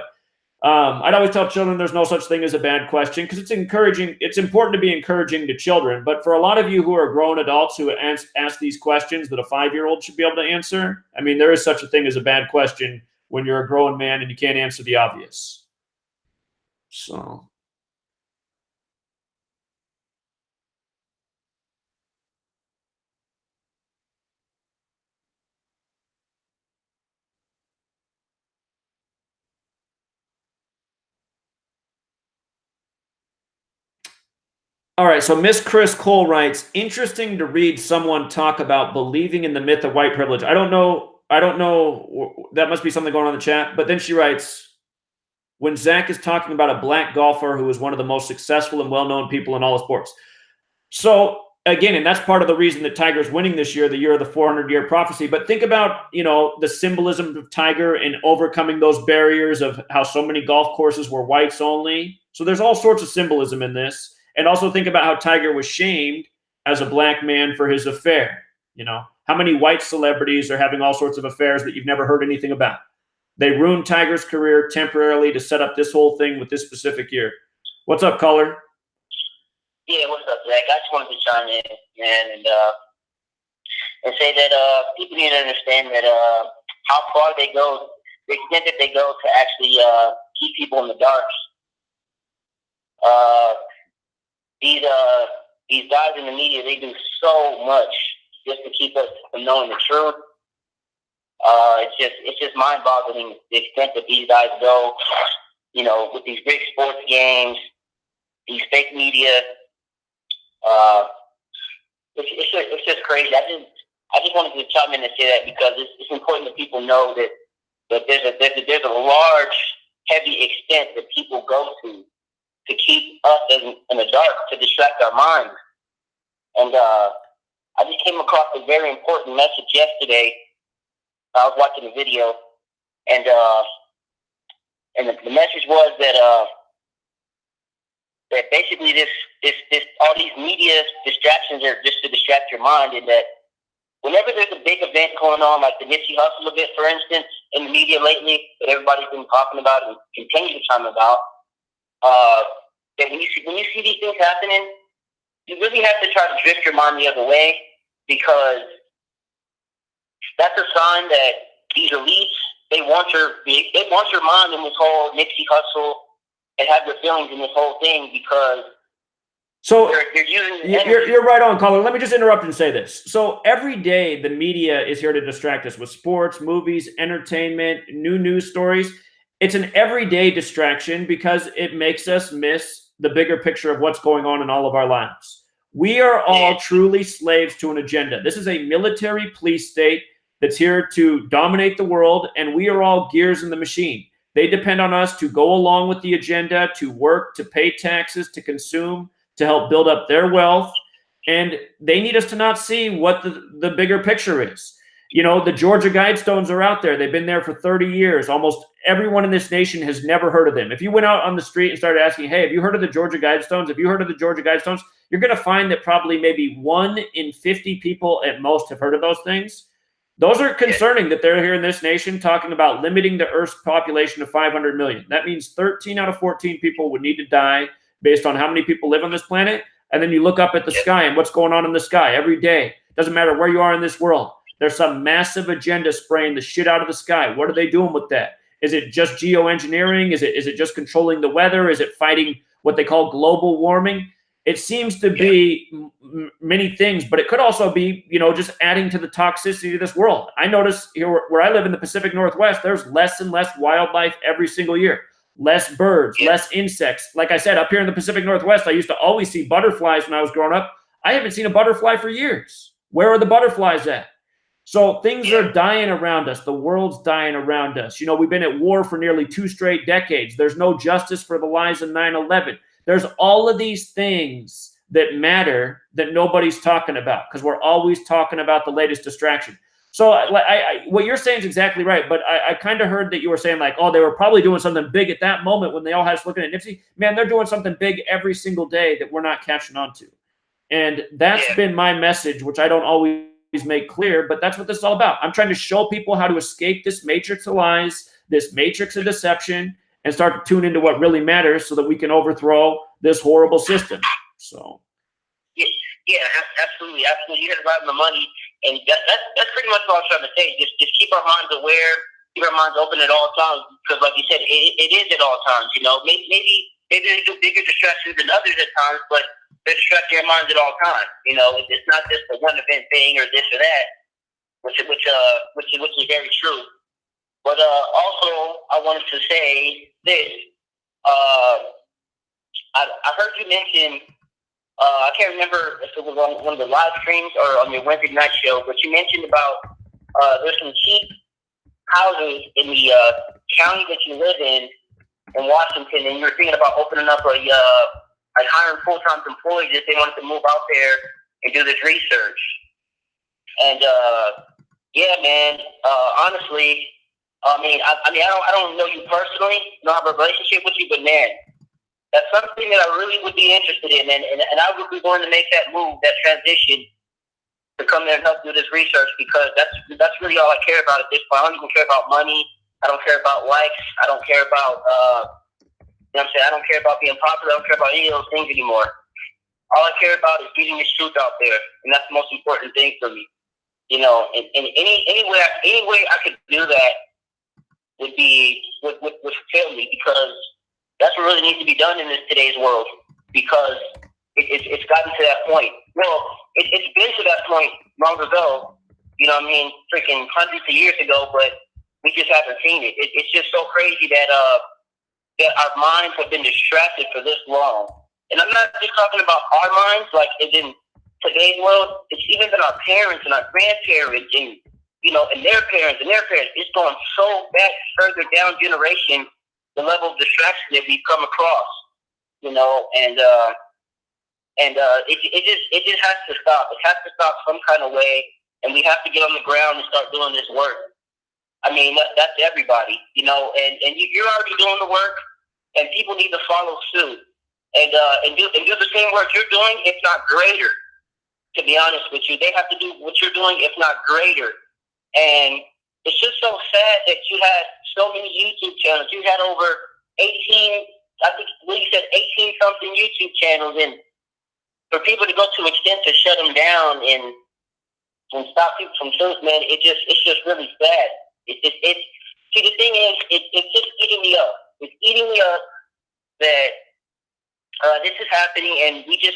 A: I'd always tell children there's no such thing as a bad question because it's encouraging. It's important to be encouraging to children. But for a lot of you who are grown adults who ask these questions that a 5-year-old should be able to answer, I mean, there is such a thing as a bad question when you're a grown man and you can't answer the obvious. So. All right, so Miss Chris Cole writes, interesting to read someone talk about believing in the myth of white privilege. I don't know. That must be something going on in the chat. But then she writes, when Zach is talking about a black golfer who is one of the most successful and well-known people in all of sports. So again, and that's part of the reason that Tiger's winning this year, the year of the 400-year prophecy. But think about, you know, the symbolism of Tiger and overcoming those barriers of how so many golf courses were whites only. So there's all sorts of symbolism in this. And also think about how Tiger was shamed as a black man for his affair. You know, how many white celebrities are having all sorts of affairs that you've never heard anything about? They ruined Tiger's career temporarily to set up this whole thing with this specific year. What's up, caller?
C: Yeah, what's up, Zach? I just wanted to chime in, man, and say that people need to understand that how far they go, the extent that they go to actually keep people in the dark. These guys in the media, they do so much just to keep us from knowing the truth. It's just mind-boggling the extent that these guys go, you know, with these big sports games, these fake media. It's just crazy. I just wanted to chime in and say that because it's important that people know that there's a large, heavy extent that people go to keep us in the dark, to distract our minds. And I just came across a very important message yesterday. I was watching a video, and the message was that basically this all these media distractions are just to distract your mind, and that whenever there's a big event going on, like the Nipsey Hussle event, for instance, in the media lately, that everybody's been talking about and continue to talk about, that when you see these things happening, you really have to try to drift your mind the other way, because that's a sign that these elites, they want your mind in this whole Nipsey Hussle and have your feelings in this whole thing, because
A: so
C: you're
A: right on, caller. Let me just interrupt and say this. So every day the media is here to distract us with sports, movies, entertainment, new news stories. It's an everyday distraction because it makes us miss the bigger picture of what's going on in all of our lives. We are all truly slaves to an agenda. This is a military police state that's here to dominate the world, and we are all gears in the machine. They depend on us to go along with the agenda, to work, to pay taxes, to consume, to help build up their wealth. And they need us to not see what the bigger picture is. You know, the Georgia Guidestones are out there. They've been there for 30 years. Almost everyone in this nation has never heard of them. If you went out on the street and started asking, hey, have you heard of the Georgia Guidestones? Have you heard of the Georgia Guidestones? You're going to find that probably maybe 1 in 50 people at most have heard of those things. Those are concerning that they're here in this nation talking about limiting the Earth's population to 500 million. That means 13 out of 14 people would need to die based on how many people live on this planet. And then you look up at the sky and what's going on in the sky every day. Doesn't matter where you are in this world. There's some massive agenda spraying the shit out of the sky. What are they doing with that? Is it just geoengineering? Is it just controlling the weather? Is it fighting what they call global warming? It seems to be many things, but it could also be, you know, just adding to the toxicity of this world. I notice here where I live in the Pacific Northwest, there's less and less wildlife every single year. Less birds, less insects. Like I said, up here in the Pacific Northwest, I used to always see butterflies when I was growing up. I haven't seen a butterfly for years. Where are the butterflies at? So things are dying around us. The world's dying around us. You know, we've been at war for nearly 2 straight decades. There's no justice for the lies of 9/11. There's all of these things that matter that nobody's talking about because we're always talking about the latest distraction. So what you're saying is exactly right, but I kind of heard that you were saying like, oh, they were probably doing something big at that moment when they all had us looking at Nipsey. Man, they're doing something big every single day that we're not catching on to. And that's been my message, which I don't always make clear, but that's what this is all about. I'm trying to show people how to escape this matrix of lies, this matrix of deception, and start to tune into what really matters so that we can overthrow this horrible system. So.
C: Yeah, absolutely. You hit it right on the money. And that's pretty much what I was trying to say. Just keep our minds aware, keep our minds open at all times. Because, like you said, it is at all times. You know, maybe they do bigger distractions than others at times, but they're distracting your minds at all times. You know, it's not just a one event thing or this or that, which is very true. But also, I wanted to say this. I heard you mention. I can't remember if it was on one of the live streams or on your Wednesday night show, but you mentioned about there's some cheap houses in the county that you live in Washington, and you were thinking about opening up like hiring full-time employees if they wanted to move out there and do this research. And yeah, man. Honestly, I don't know you personally, don't have a relationship with you, but man. That's something that I really would be interested in, and I would be willing to make that move, that transition, to come there and help do this research because that's really all I care about at this point. I don't even care about money. I don't care about likes. I don't care about you know what I'm saying. I don't care about being popular. I don't care about any of those things anymore. All I care about is getting this truth out there, and that's the most important thing for me. You know, and any way I could do that would fulfill me because. That's what really needs to be done in today's world because it's gotten to that point. Well, it's been to that point long ago, you know what I mean, freaking hundreds of years ago, but we just haven't seen it. It's just so crazy that our minds have been distracted for this long. And I'm not just talking about our minds, like as in today's world. It's even that our parents and our grandparents and, you know, and their parents, it's going so back further down generation the level of distraction that we've come across, you know, and it just has to stop. It has to stop some kind of way, and we have to get on the ground and start doing this work. I mean, that's everybody, you know, and you're already doing the work, and people need to follow suit and do the same work you're doing, if not greater. To be honest with you, they have to do what you're doing, if not greater, and. It's just so sad that you had so many YouTube channels. You had over 18, I think you said 18-something YouTube channels, and for people to go to extent to shut them down and stop people from truth, man, it's just really sad. See, the thing is, it's just eating me up. It's eating me up that this is happening, and it just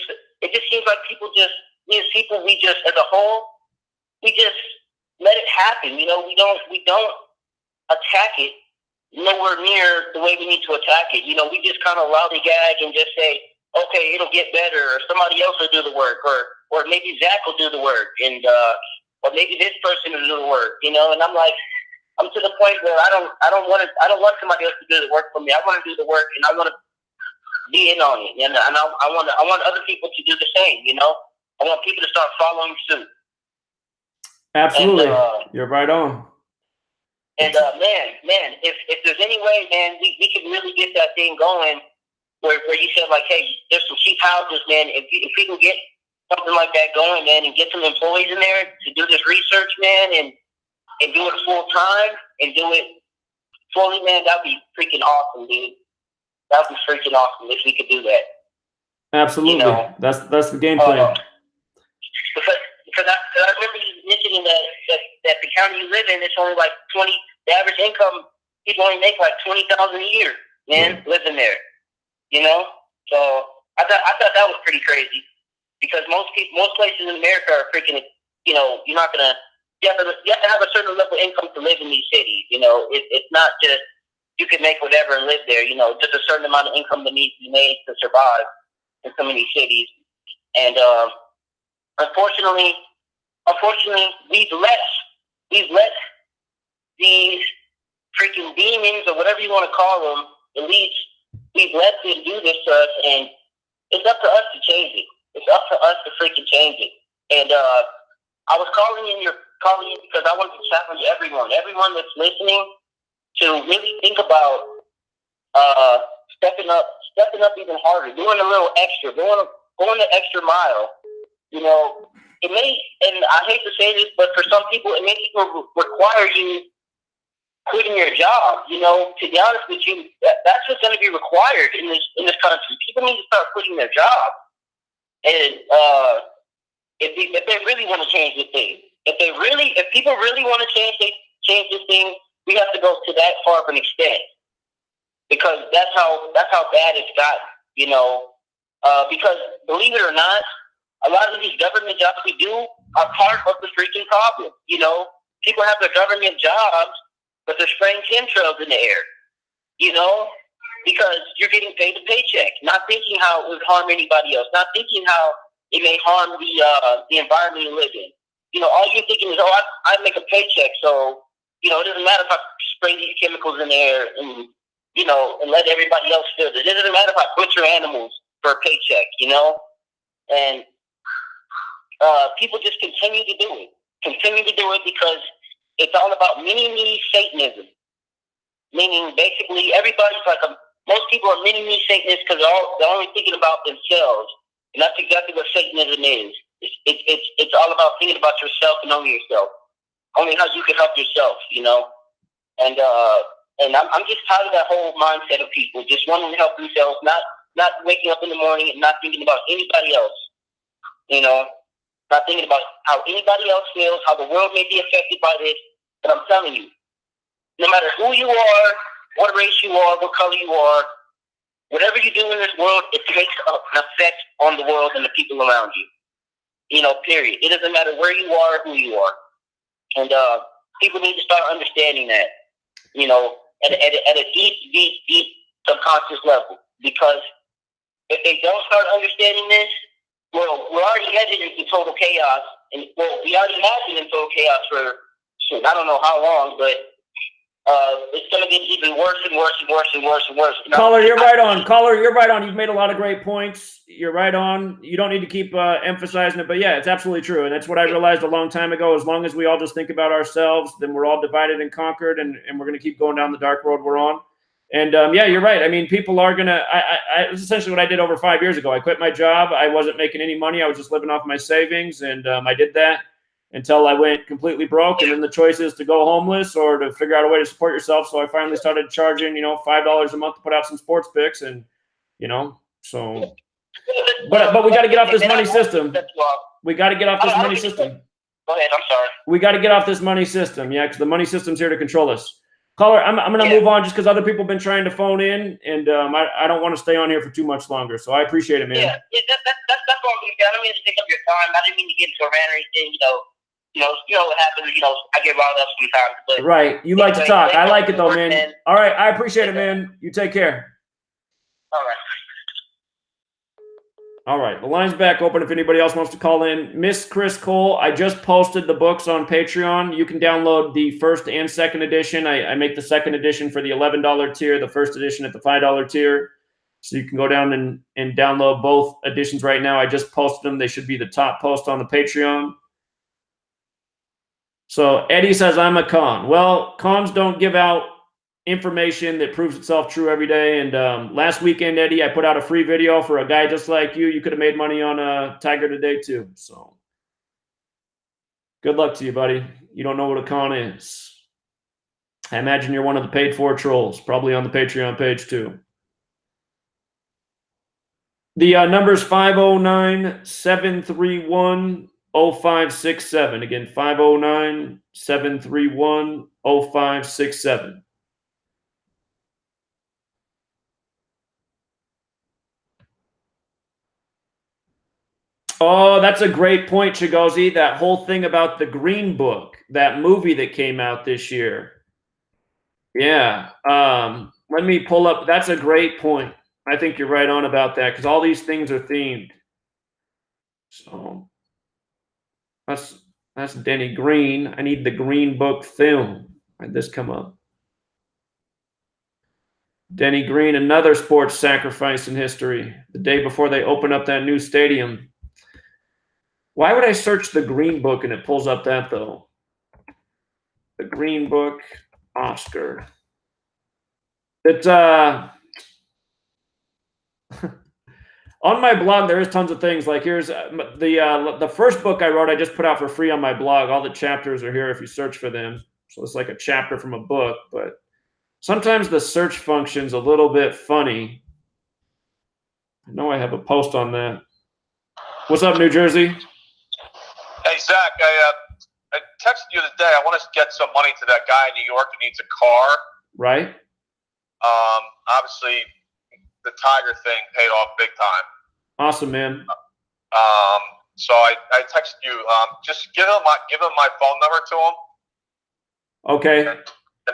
C: seems like we as a whole, we just let it happen. You know, we don't attack it nowhere near the way we need to attack it. You know, we just kind of lollygag and just say, okay, it'll get better, or somebody else will do the work, or maybe Zach will do the work, and or maybe this person will do the work. You know, and I'm to the point where I don't want somebody else to do the work for me. I want to do the work, and I want to be in on it, and I want other people to do the same. You know, I want people to start following suit.
A: Absolutely, and, you're right on.
C: And man, if there's any way, man, we can really get that thing going. Where you said like, hey, there's some cheap houses, man. If we can get something like that going, man, and get some employees in there to do this research, man, and do it full time and do it fully, man, that'd be freaking awesome, dude. That'd be freaking awesome if we could do that.
A: Absolutely, you know? That's the game plan.
C: Because I remember you mentioning that the county you live in, it's only like the average income, people only make like $20,000 a year, man, living there. You know? So I thought that was pretty crazy. Because most places in America are freaking, you know, you have to have a certain level of income to live in these cities. You know, it's not just you can make whatever and live there, you know, just a certain amount of income that needs to be made to survive in so many cities. And Unfortunately, we've let we've let these freaking demons or whatever you want to call them, elites, we've let them do this to us, and it's up to us to change it. It's up to us to freaking change it. And I was calling in because I wanted to challenge everyone that's listening to really think about stepping up even harder, doing a little extra, going the extra mile. You know, it may, and I hate to say this, but for some people, it may even require you quitting your job. You know, to be honest with you, that's what's going to be required in this country. People need to start quitting their job, and if they really want to change this thing, if people really want to change this thing, we have to go to that far of an extent, because that's how bad it's gotten. You know, because believe it or not, a lot of these government jobs we do are part of the freaking problem. You know, people have their government jobs, but they're spraying chemtrails in the air. You know, because you're getting paid a paycheck, not thinking how it would harm anybody else, not thinking how it may harm the environment you live in. You know, all you're thinking is, oh, I make a paycheck, so, you know, it doesn't matter if I spray these chemicals in the air and, you know, and let everybody else feel it. It doesn't matter if I butcher animals for a paycheck, you know? And people just continue to do it because it's all about mini-me Satanism. Meaning, basically, everybody's like most people are mini-me Satanists because they're only thinking about themselves. And that's exactly what Satanism is. It's all about thinking about yourself and only yourself. Only how you can help yourself, you know? And I'm just tired of that whole mindset of people just wanting to help themselves, not waking up in the morning and not thinking about anybody else, you know? Not thinking about how anybody else feels, how the world may be affected by this. But I'm telling you, no matter who you are, what race you are, what color you are, whatever you do in this world, it takes an effect on the world and the people around you. You know, period. It doesn't matter where you are or who you are. And people need to start understanding that, you know, at a deep subconscious level. Because if they don't start understanding this, well, we're already headed into total chaos. And, well, we already have been in total chaos for, I don't know how long, but it's going to get even worse and worse and worse and worse and worse.
A: Caller, you're right on. Caller, you're right on. You've made a lot of great points. You're right on. You don't need to keep emphasizing it, but yeah, it's absolutely true. And that's what I realized a long time ago. As long as we all just think about ourselves, then we're all divided and conquered, and we're going to keep going down the dark road we're on. And yeah, you're right. I mean, people are going to, it was essentially what I did over 5 years ago. I quit my job. I wasn't making any money. I was just living off my savings. And I did that until I went completely broke. And then the choice is to go homeless or to figure out a way to support yourself. So I finally started charging, you know, $5 a month to put out some sports picks. And, you know, so, but we got to get off this money system. We got to get off this money system.
C: Go ahead. I'm sorry.
A: We got to get off this money system. Yeah, because the money system's here to control us. Caller, I'm going to move on just because other people have been trying to phone in, and I don't want to stay on here for too much longer. So I appreciate it, man.
C: Yeah, that's all good. I don't mean to take up your time. I didn't mean to get into a rant or anything. You know what happens. You know, I get riled up sometimes. But
A: right, you like to talk. I like it though, man. All right, I appreciate it, man. You take care.
C: All right.
A: All right, the line's back open if anybody else wants to call in. Miss Chris Cole, I just posted the books on Patreon. You can download the first and second edition. I make the second edition for the $11 tier, the first edition at the $5 tier. So you can go down and download both editions right now. I just posted them. They should be the top post on the Patreon. So Eddie says, I'm a con. Well, cons don't give out information that proves itself true every day. And last weekend, Eddie, I put out a free video for a guy just like you. You could have made money on Tiger today too. So good luck to you, buddy. You don't know what a con is. I imagine you're one of the paid for trolls, probably on the Patreon page too. The number is 509-731-0567. Again, 509-731-0567. Oh, that's a great point, Chigozie. That whole thing about the Green Book, that movie that came out this year. Yeah. Let me pull up. That's a great point. I think you're right on about that because all these things are themed. So That's Denny Green. I need the Green Book film. Why'd this come up? Denny Green, another sports sacrifice in history. The day before they open up that new stadium. Why would I search the Green Book and it pulls up that, though? The Green Book, Oscar. It's on my blog. There is tons of things. Like here's the first book I wrote. I just put out for free on my blog. All the chapters are here if you search for them. So it's like a chapter from a book, but sometimes the search function's a little bit funny. I know I have a post on that. What's up, New Jersey?
E: Hey, Zach, I texted you the day. I want to get some money to that guy in New York who needs a car.
A: Right.
E: Obviously, the Tiger thing paid off big time.
A: Awesome, man.
E: So I texted you. Just give him my phone number to him.
A: Okay.
E: And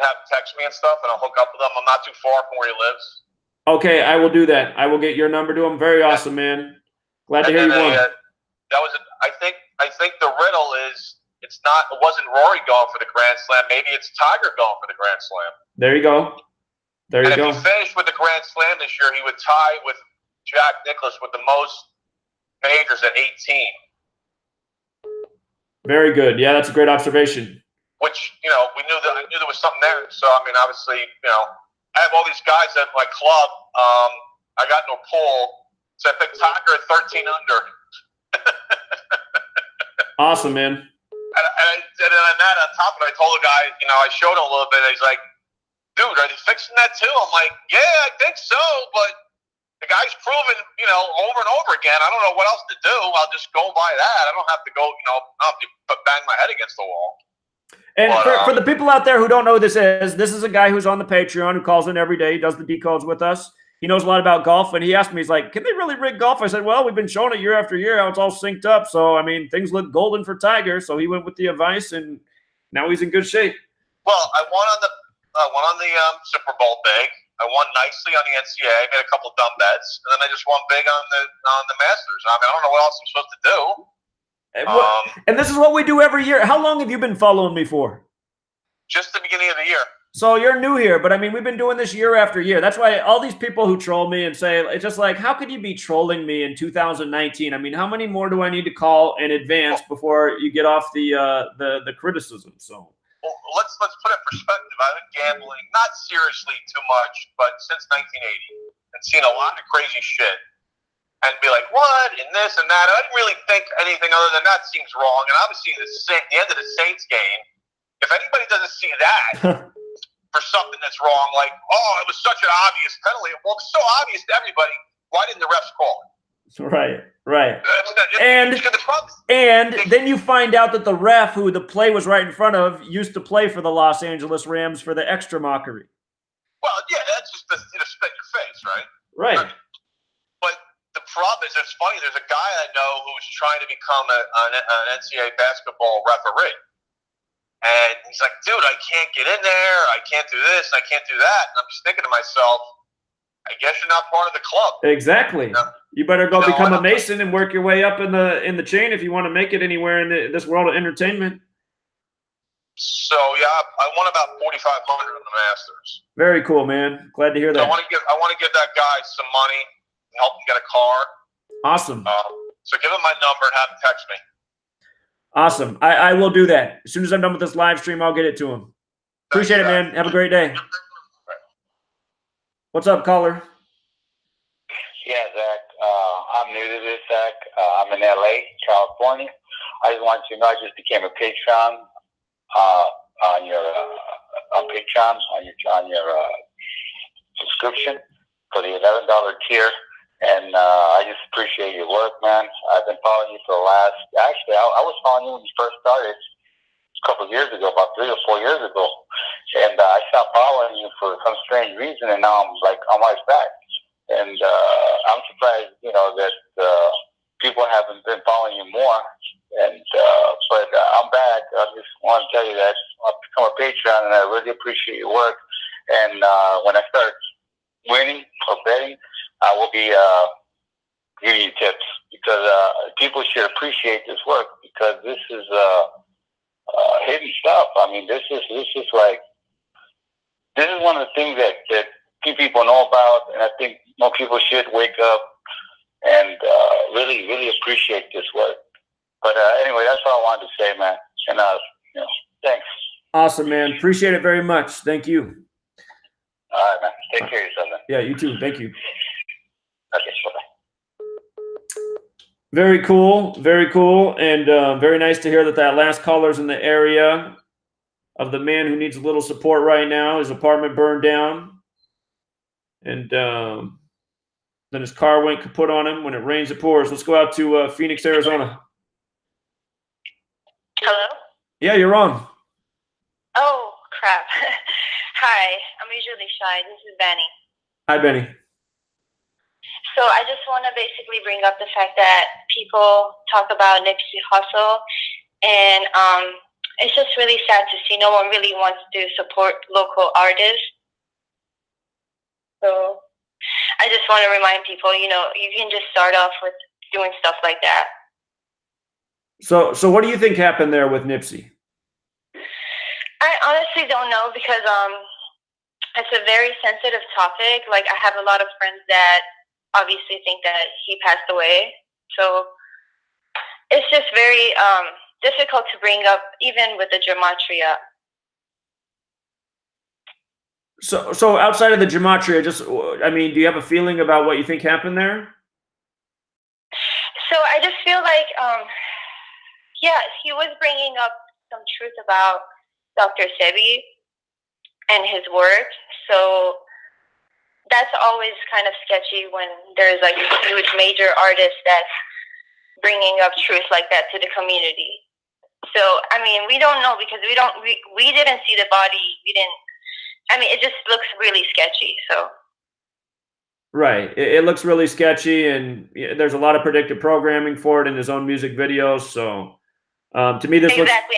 E: have him text me and stuff, and I'll hook up with him. I'm not too far from where he lives.
A: Okay, I will do that. I will get your number to him. Very awesome, man. Glad to hear you won.
E: I think the riddle is it wasn't Rory going for the Grand Slam. Maybe it's Tiger going for the Grand Slam.
A: There you go. There you go.
E: If he finished with the Grand Slam this year, he would tie with Jack Nicklaus with the most majors at 18.
A: Very good. Yeah, that's a great observation.
E: Which, I knew there was something there. So, I mean, obviously, I have all these guys at my club. I got no pool. So I picked Tiger at 13 under.
A: Awesome, man.
E: And then on top of it, I told the guy, I showed him a little bit. And he's like, dude, are they fixing that too? I'm like, yeah, I think so. But the guy's proven, over and over again. I don't know what else to do. I'll just go by that. I don't have to go, I don't have to bang my head against the wall.
A: And for the people out there who don't know who this is a guy who's on the Patreon who calls in every day. He does the decodes with us. He knows a lot about golf. And he asked me, he's like, can they really rig golf? I said, well, we've been showing it year after year how it's all synced up. So, I mean, things look golden for Tiger. So he went with the advice, and now he's in good shape.
E: Well, I won on the Super Bowl big. I won nicely on the NCAA. I made a couple dumb bets. And then I just won big on the Masters. I mean, I don't know what else I'm supposed to do.
A: And this is what we do every year. How long have you been following me for?
E: Just the beginning of the year.
A: So you're new here, but I mean, we've been doing this year after year. That's why all these people who troll me and say, it's just like, how could you be trolling me in 2019? I mean, how many more do I need to call in advance before you get off the criticism? So
E: well, let's put it in perspective. I've been gambling, not seriously too much, but since 1980, and seen a lot of crazy shit. And be like, what? And this and that. I didn't really think anything other than that seems wrong. And obviously, the end of the Saints game, if anybody doesn't see that for something that's wrong, like, oh, it was such an obvious penalty. Well, it's so obvious to everybody. Why didn't the refs call it?
A: Right. And then you find out that the ref, who the play was right in front of, used to play for the Los Angeles Rams for the extra mockery.
E: Well, yeah, that's just to spit in your face, right?
A: Right.
E: But the problem is, it's funny. There's a guy I know who's trying to become an NCAA basketball referee. And he's like, dude, I can't get in there. I can't do this. I can't do that. And I'm just thinking to myself, I guess you're not part of the club.
A: Exactly. You better go become a Mason and work your way up in the chain if you want to make it anywhere in this world of entertainment.
E: So yeah, I won about 4,500 in the Masters.
A: Very cool, man. Glad to hear that.
E: So I want to give that guy some money, help him get a car.
A: Awesome.
E: So give him my number and have him text me.
A: Awesome. I will do that. As soon as I'm done with this live stream, I'll get it to him. Appreciate it, man. Have a great day. What's up, caller?
F: Yeah, Zach. I'm new to this, Zach. I'm in LA, California. I just want you to know I just became a Patreon on your subscription for the $11 tier. And I just appreciate your work, man. I've been following you for the last. Actually, I was following you when you first started a couple of years ago, about 3 or 4 years ago. And I stopped following you for some strange reason, and now I'm like on my back. And I'm surprised, that people haven't been following you more. And but I'm back. I just want to tell you that I've become a Patreon, and I really appreciate your work. And when I start winning or betting, I will be giving you tips, because people should appreciate this work, because this is hidden stuff. I mean, this is like, this is one of the things that few people know about, and I think more people should wake up and really appreciate this work. But anyway, that's all I wanted to say, man. And thanks.
A: Awesome, man. Appreciate it very much. Thank you.
F: All right, man. Take care of yourself, man.
A: Yeah, you too. Thank you.
F: Okay, bye-bye.
A: Very cool. Very cool. And very nice to hear that last caller's in the area of the man who needs a little support right now. His apartment burned down. And then his car went kaput on him. When it rains, it pours. Let's go out to Phoenix, Arizona.
G: Hello?
A: Yeah, you're on.
G: Oh, crap. Hi. I'm usually shy. This is Benny.
A: Hi, Benny.
G: So I just want to basically bring up the fact that people talk about Nipsey Hussle, and it's just really sad to see no one really wants to support local artists. So I just want to remind people, you can just start off with doing stuff like that.
A: So what do you think happened there with Nipsey?
G: I honestly don't know, because it's a very sensitive topic. Like, I have a lot of friends that obviously think that he passed away. So it's just very difficult to bring up, even with the Gematria.
A: So outside of the Gematria, do you have a feeling about what you think happened there?
G: So I just feel like, he was bringing up some truth about Dr. Sebi and his work. So that's always kind of sketchy when there's like a huge major artist that's bringing up truth like that to the community. So, I mean, we don't know, because we didn't see the body. It just looks really sketchy. So.
A: Right. It looks really sketchy, and there's a lot of predictive programming for it in his own music videos. So, to me, this
G: exactly.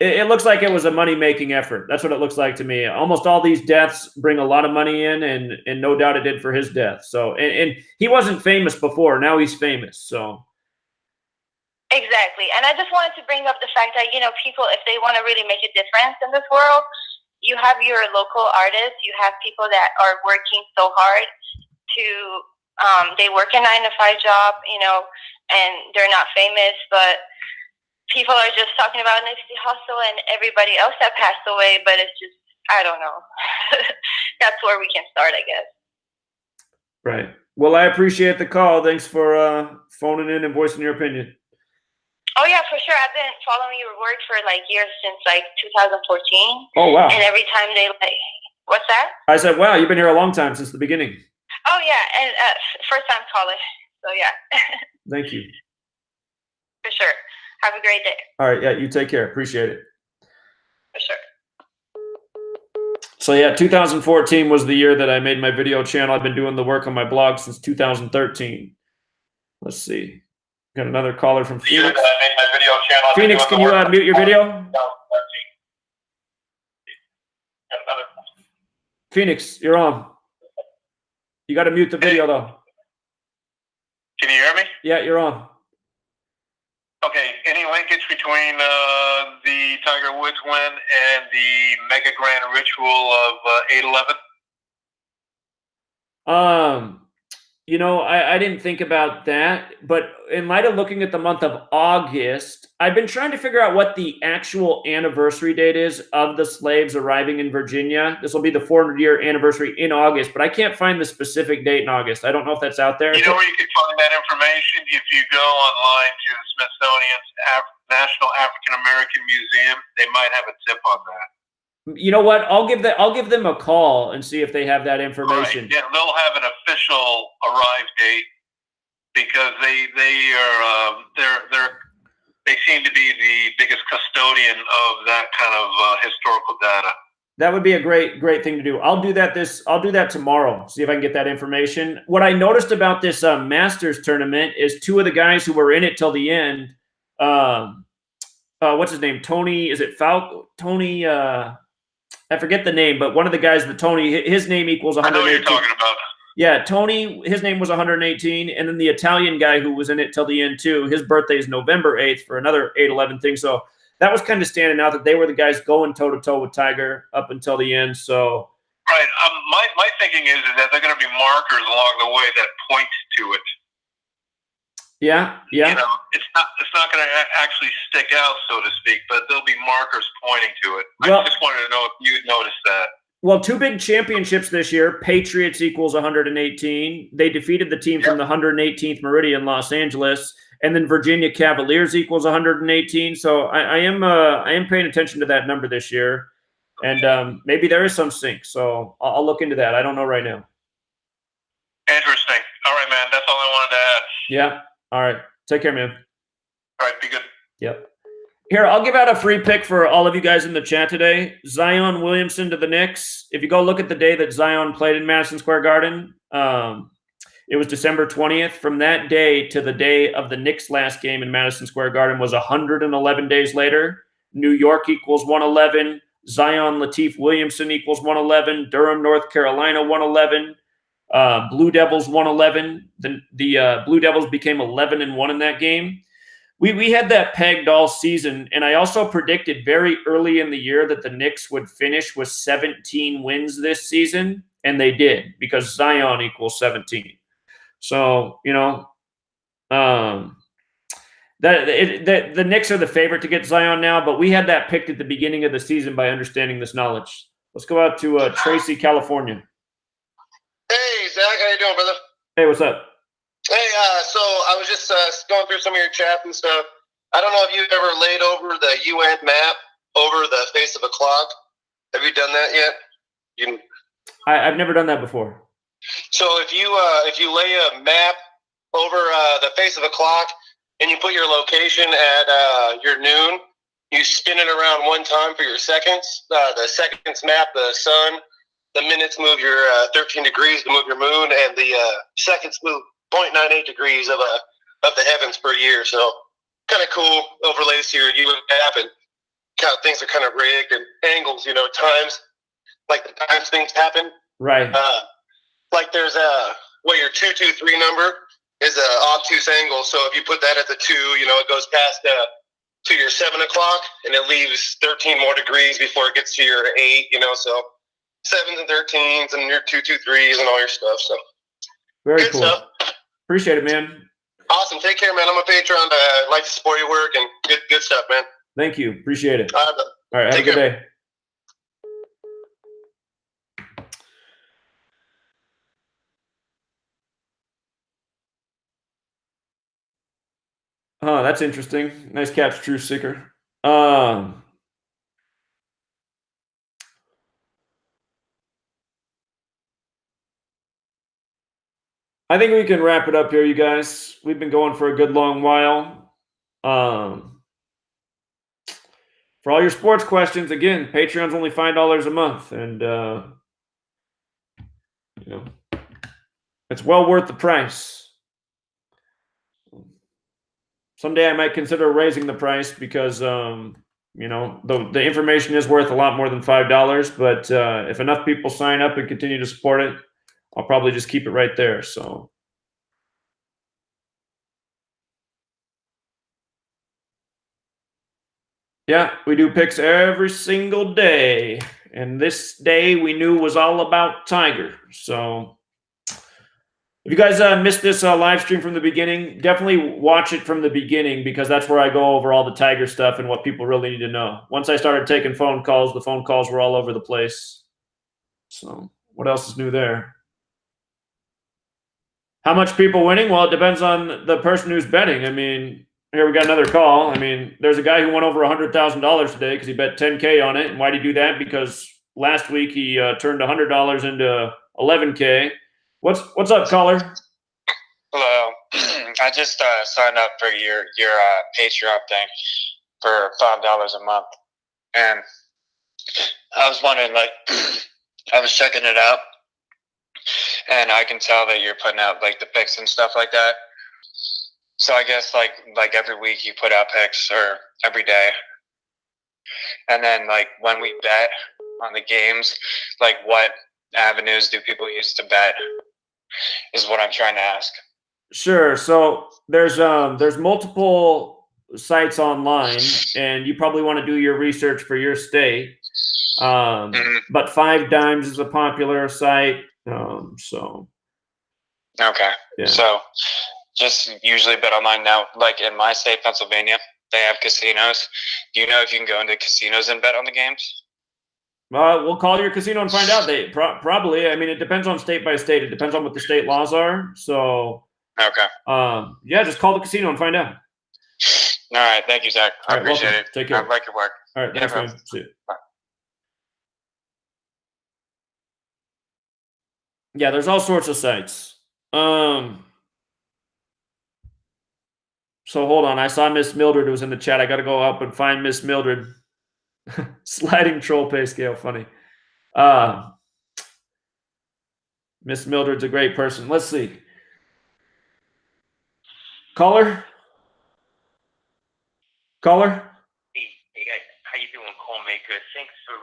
A: It looks like it was a money-making effort. That's what it looks like to me. Almost all these deaths bring a lot of money in, and no doubt it did for his death. So, and he wasn't famous before. Now he's famous. So.
G: Exactly. And I just wanted to bring up the fact that, people, if they want to really make a difference in this world, you have your local artists, you have people that are working so hard to, they work a 9-to-5 job, and they're not famous, but people are just talking about Nipsey Hussle and everybody else that passed away, but it's just, I don't know. That's where we can start, I guess.
A: Right. Well, I appreciate the call. Thanks for phoning in and voicing your opinion.
G: Oh, yeah, for sure. I've been following your work for years, since 2014.
A: Oh, wow.
G: And every time they what's that?
A: I said, wow, you've been here a long time, since the beginning.
G: Oh, yeah. And first time caller. So, yeah.
A: Thank you.
G: For sure. Have a great day.
A: All right. Yeah, you take care. Appreciate it.
G: For sure.
A: So, yeah, 2014 was the year that I made my video channel. I've been doing the work on my blog since 2013. Let's see. Got another caller from Phoenix. Phoenix, can you mute your video? Phoenix, you're on. You got to mute the video, though.
E: Can you hear me?
A: Yeah, you're on.
E: Okay. Any linkage between the Tiger Woods win and the Mega Grand Ritual of 8/11?
A: I didn't think about that, but in light of looking at the month of August, I've been trying to figure out what the actual anniversary date is of the slaves arriving in Virginia. This will be the 400-year anniversary in August, but I can't find the specific date in August. I don't know if that's out there.
E: You know where you can find that information? If you go online to the Smithsonian's National African American Museum, they might have a tip on that.
A: You know what? I'll give them a call and see if they have that information.
E: Right. Yeah, they'll have an official arrive date, because they seem to be the biggest custodian of that kind of historical data.
A: That would be a great thing to do. I'll do that tomorrow. See if I can get that information. What I noticed about this Masters tournament is two of the guys who were in it till the end. What's his name? Tony? Is it Falco? Tony? I forget the name, but one of the guys, Tony, his name equals 118.
E: I know what you're talking about.
A: Yeah, Tony, his name was 118, and then the Italian guy who was in it till the end too, his birthday is November 8th for another 811 thing. So that was kind of standing out that they were the guys going toe-to-toe with Tiger up until the end. So
E: Right. My thinking is that they're going to be markers along the way that point to it.
A: yeah.
E: You know, it's not going to actually stick out, so to speak, but there'll be markers pointing to it.
A: Well,
E: I just wanted to know if you'd noticed that.
A: Well, 2 big championships this year. Patriots equals 118. They defeated the team from the 118th Meridian, Los Angeles, and then Virginia Cavaliers equals 118. So I am paying attention to that number this year, and maybe there is some sync. So I'll look into that. I don't know right now.
E: Interesting. All right, man. That's all I wanted to add.
A: Yeah. All right. Take care, man.
E: All right. Be good.
A: Yep. Here, I'll give out a free pick for all of you guys in the chat today. Zion Williamson to the Knicks. If you go look at the day that Zion played in Madison Square Garden, it was December 20th. From that day to the day of the Knicks' last game in Madison Square Garden was 111 days later. New York equals 111. Zion Lateef Williamson equals 111. Durham, North Carolina, 111. Blue Devils 111. The Blue Devils became 11-1 in that game. We had that pegged all season, and I also predicted very early in the year that the Knicks would finish with 17 wins this season, and they did because Zion equals 17. So, you know, the Knicks are the favorite to get Zion now, but we had that picked at the beginning of the season by understanding this knowledge. Let's go out to Tracy, California.
H: Hey, Zach, how you doing, brother?
A: Hey, what's up?
H: Hey, so I was just going through some of your chats and stuff. I don't know if you've ever laid over the UN map over the face of a clock. Have you done that yet?
A: I've never done that before.
H: So if you lay a map over the face of a clock and you put your location at your noon, you spin it around one time for your seconds. The seconds map the sun. The minutes move your 13 degrees to move your moon, and the seconds move 0.98 degrees of the heavens per year. So kind of cool overlays to your UN map, and kind of things are kind of rigged and angles, you know, times, like the times things happen.
A: Right.
H: Like there's what your 223 number is a obtuse angle. So if you put that at the 2, you know, it goes past to your 7 o'clock, and it leaves 13 more degrees before it gets to your 8. You know, so 7s and 13s and your 223s and all your stuff. So
A: very
H: good
A: cool
H: stuff.
A: Appreciate it, man.
H: Awesome. Take care, man. I'm a patron. I like to support your work, and good stuff, man.
A: Thank you. Appreciate it.
H: All
A: right. Have a good day. Oh, that's interesting. Nice catch, True Seeker. I think we can wrap it up here, you guys. We've been going for a good long while. For all your sports questions, again, Patreon's only $5 a month, and you know, it's well worth the price. Someday I might consider raising the price because you know, the information is worth a lot more than $5. But if enough people sign up and continue to support it, I'll probably just keep it right there. So. Yeah, we do picks every single day. And this day we knew was all about Tiger. So if you guys missed this live stream from the beginning, definitely watch it from the beginning because that's where I go over all the Tiger stuff and what people really need to know. Once I started taking phone calls, the phone calls were all over the place. So what else is new there? How much people winning? Well, it depends on the person who's betting. I mean, here we got another call. I mean, there's a guy who won over $100,000 today because he bet 10K on it. And why did he do that? Because last week he turned $100 into 11K. What's up, caller?
I: Hello. I just signed up for your Patreon thing for $5 a month, and I was wondering, like, I was checking it out, and I can tell that you're putting out like the picks and stuff like that. So I guess like every week you put out picks, or every day, and then like when we bet on the games, like what avenues do people use to bet? is what I'm trying to ask.
A: Sure. So there's multiple sites online, and you probably want to do your research for your state. But 5 Dimes is a popular site. So
I: Okay.
A: yeah.
I: So just usually bet online now. Like in my state, Pennsylvania, they have casinos. Do you know if you can go into casinos and bet on the games?
A: We'll call your casino and find out. They probably. I mean, it depends on state by state. It depends on what the state laws are. So
I: okay.
A: Yeah, just call the casino and find out.
I: All right. Thank you, Zach. I appreciate
A: welcome.
I: it.
A: Take care.
I: I like your work.
A: All right. Thanks,
I: bro.
A: man. See you.
I: Bye.
A: Yeah, there's all sorts of sites. So hold on. I saw Miss Mildred was in the chat. I got to go up and find Miss Mildred. Sliding troll pay scale. Funny. Miss Mildred's a great person. Let's see. Caller?
J: Hey guys, how you doing, call maker? Thanks for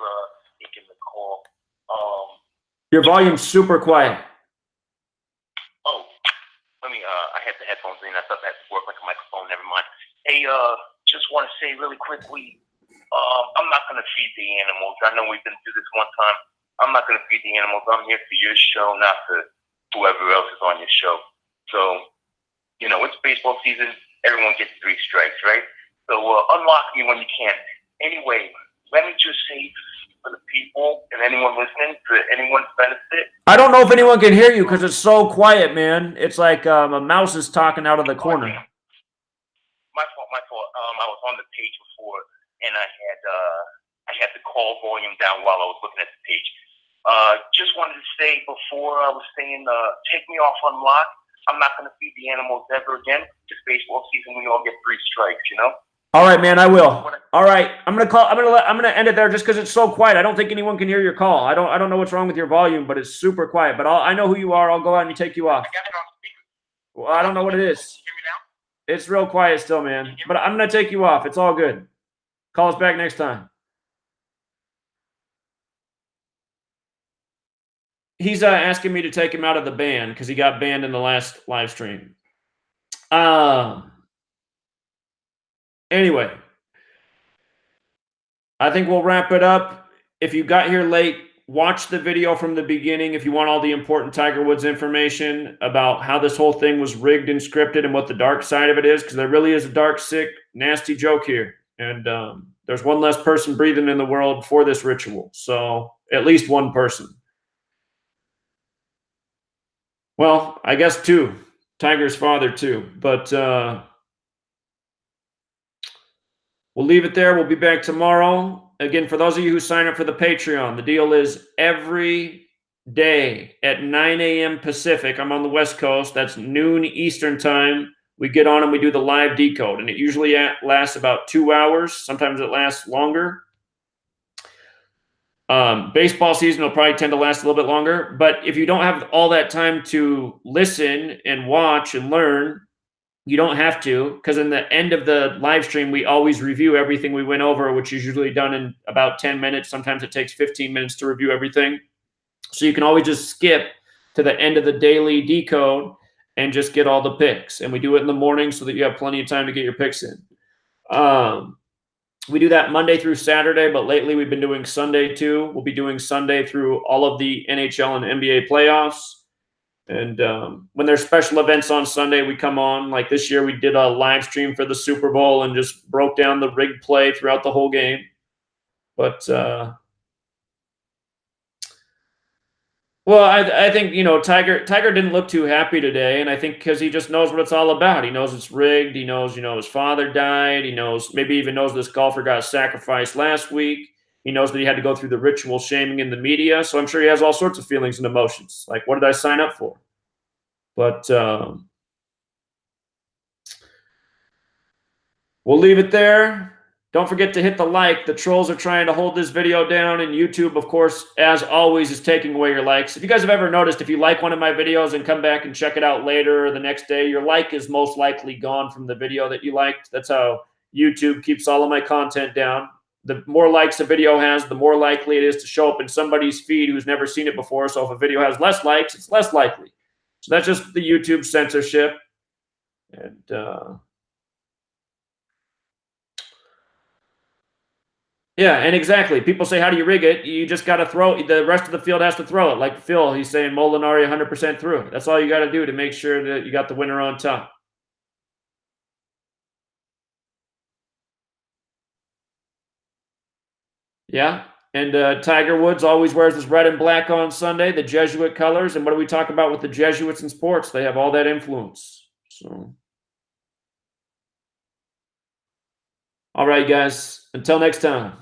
J: taking the call.
A: Your volume's super quiet.
J: Oh, let me. I had the headphones in. I thought that worked like a microphone. Never mind. Hey, just want to say really quickly. I'm not gonna feed the animals. I know we've been through this one time. I'm not gonna feed the animals. I'm here for your show, not for whoever else is on your show. So, you know, it's baseball season. Everyone gets 3 strikes, right? So unlock me when you can. Anyway, let me just say for the people and anyone listening, for anyone's benefit.
A: I don't know if anyone can hear you because it's so quiet, man. It's like a mouse is talking out of the corner.
J: My fault. I was on the page before, and I had the call volume down while I was looking at the page. Just wanted to say before I was saying, take me off unlock. I'm not going to feed the animals ever again. It's baseball season. We all get 3 strikes, you know.
A: All right, man. I will. All right. I'm gonna end it there just because it's so quiet. I don't think anyone can hear your call. I don't know what's wrong with your volume, but it's super quiet. But I know who you are. I'll go out and take you off.
J: I got it on speaker.
A: Well, I don't know what it is.
J: Can you hear me now?
A: It's real quiet still, man. But I'm gonna take you off. It's all good. Call us back next time. He's asking me to take him out of the ban because he got banned in the last live stream. Anyway, I think we'll wrap it up. If you got here late, watch the video from the beginning if you want all the important Tiger Woods information about how this whole thing was rigged and scripted and what the dark side of it is, because there really is a dark, sick, nasty joke here. And there's one less person breathing in the world for this ritual. So at least one person. Well, I guess 2. Tiger's father, too. But we'll leave it there. We'll be back tomorrow. Again, for those of you who sign up for the Patreon, the deal is every day at 9 a.m. Pacific. I'm on the West Coast. That's noon Eastern time. We get on and we do the live decode. And it usually lasts about 2 hours. Sometimes it lasts longer. Baseball season will probably tend to last a little bit longer. But if you don't have all that time to listen and watch and learn, you don't have to, because in the end of the live stream, we always review everything we went over, which is usually done in about 10 minutes. Sometimes it takes 15 minutes to review everything. So you can always just skip to the end of the daily decode and just get all the picks. And we do it in the morning so that you have plenty of time to get your picks in. We do that Monday through Saturday, but lately we've been doing Sunday too. We'll be doing Sunday through all of the NHL and NBA playoffs. And when there's special events on Sunday, we come on. Like this year, we did a live stream for the Super Bowl and just broke down the rigged play throughout the whole game. But, well, I think, you know, Tiger didn't look too happy today. And I think because he just knows what it's all about. He knows it's rigged. He knows, you know, his father died. He knows, maybe even knows this golfer got sacrificed last week. He knows that he had to go through the ritual shaming in the media. So I'm sure he has all sorts of feelings and emotions. Like, what did I sign up for? But we'll leave it there. Don't forget to hit the like. The trolls are trying to hold this video down. And YouTube, of course, as always, is taking away your likes. If you guys have ever noticed, if you like one of my videos and come back and check it out later or the next day, your like is most likely gone from the video that you liked. That's how YouTube keeps all of my content down. The more likes a video has, the more likely it is to show up in somebody's feed who's never seen it before. So if a video has less likes, it's less likely. So that's just the YouTube censorship. And yeah, and exactly. People say, how do you rig it? You just got to throw it. The rest of the field has to throw it. Like Phil, he's saying Molinari 100% through. That's all you got to do to make sure that you got the winner on top. Yeah. And Tiger Woods always wears his red and black on Sunday, the Jesuit colors. And what do we talk about with the Jesuits in sports? They have all that influence. So, all right, guys. Until next time.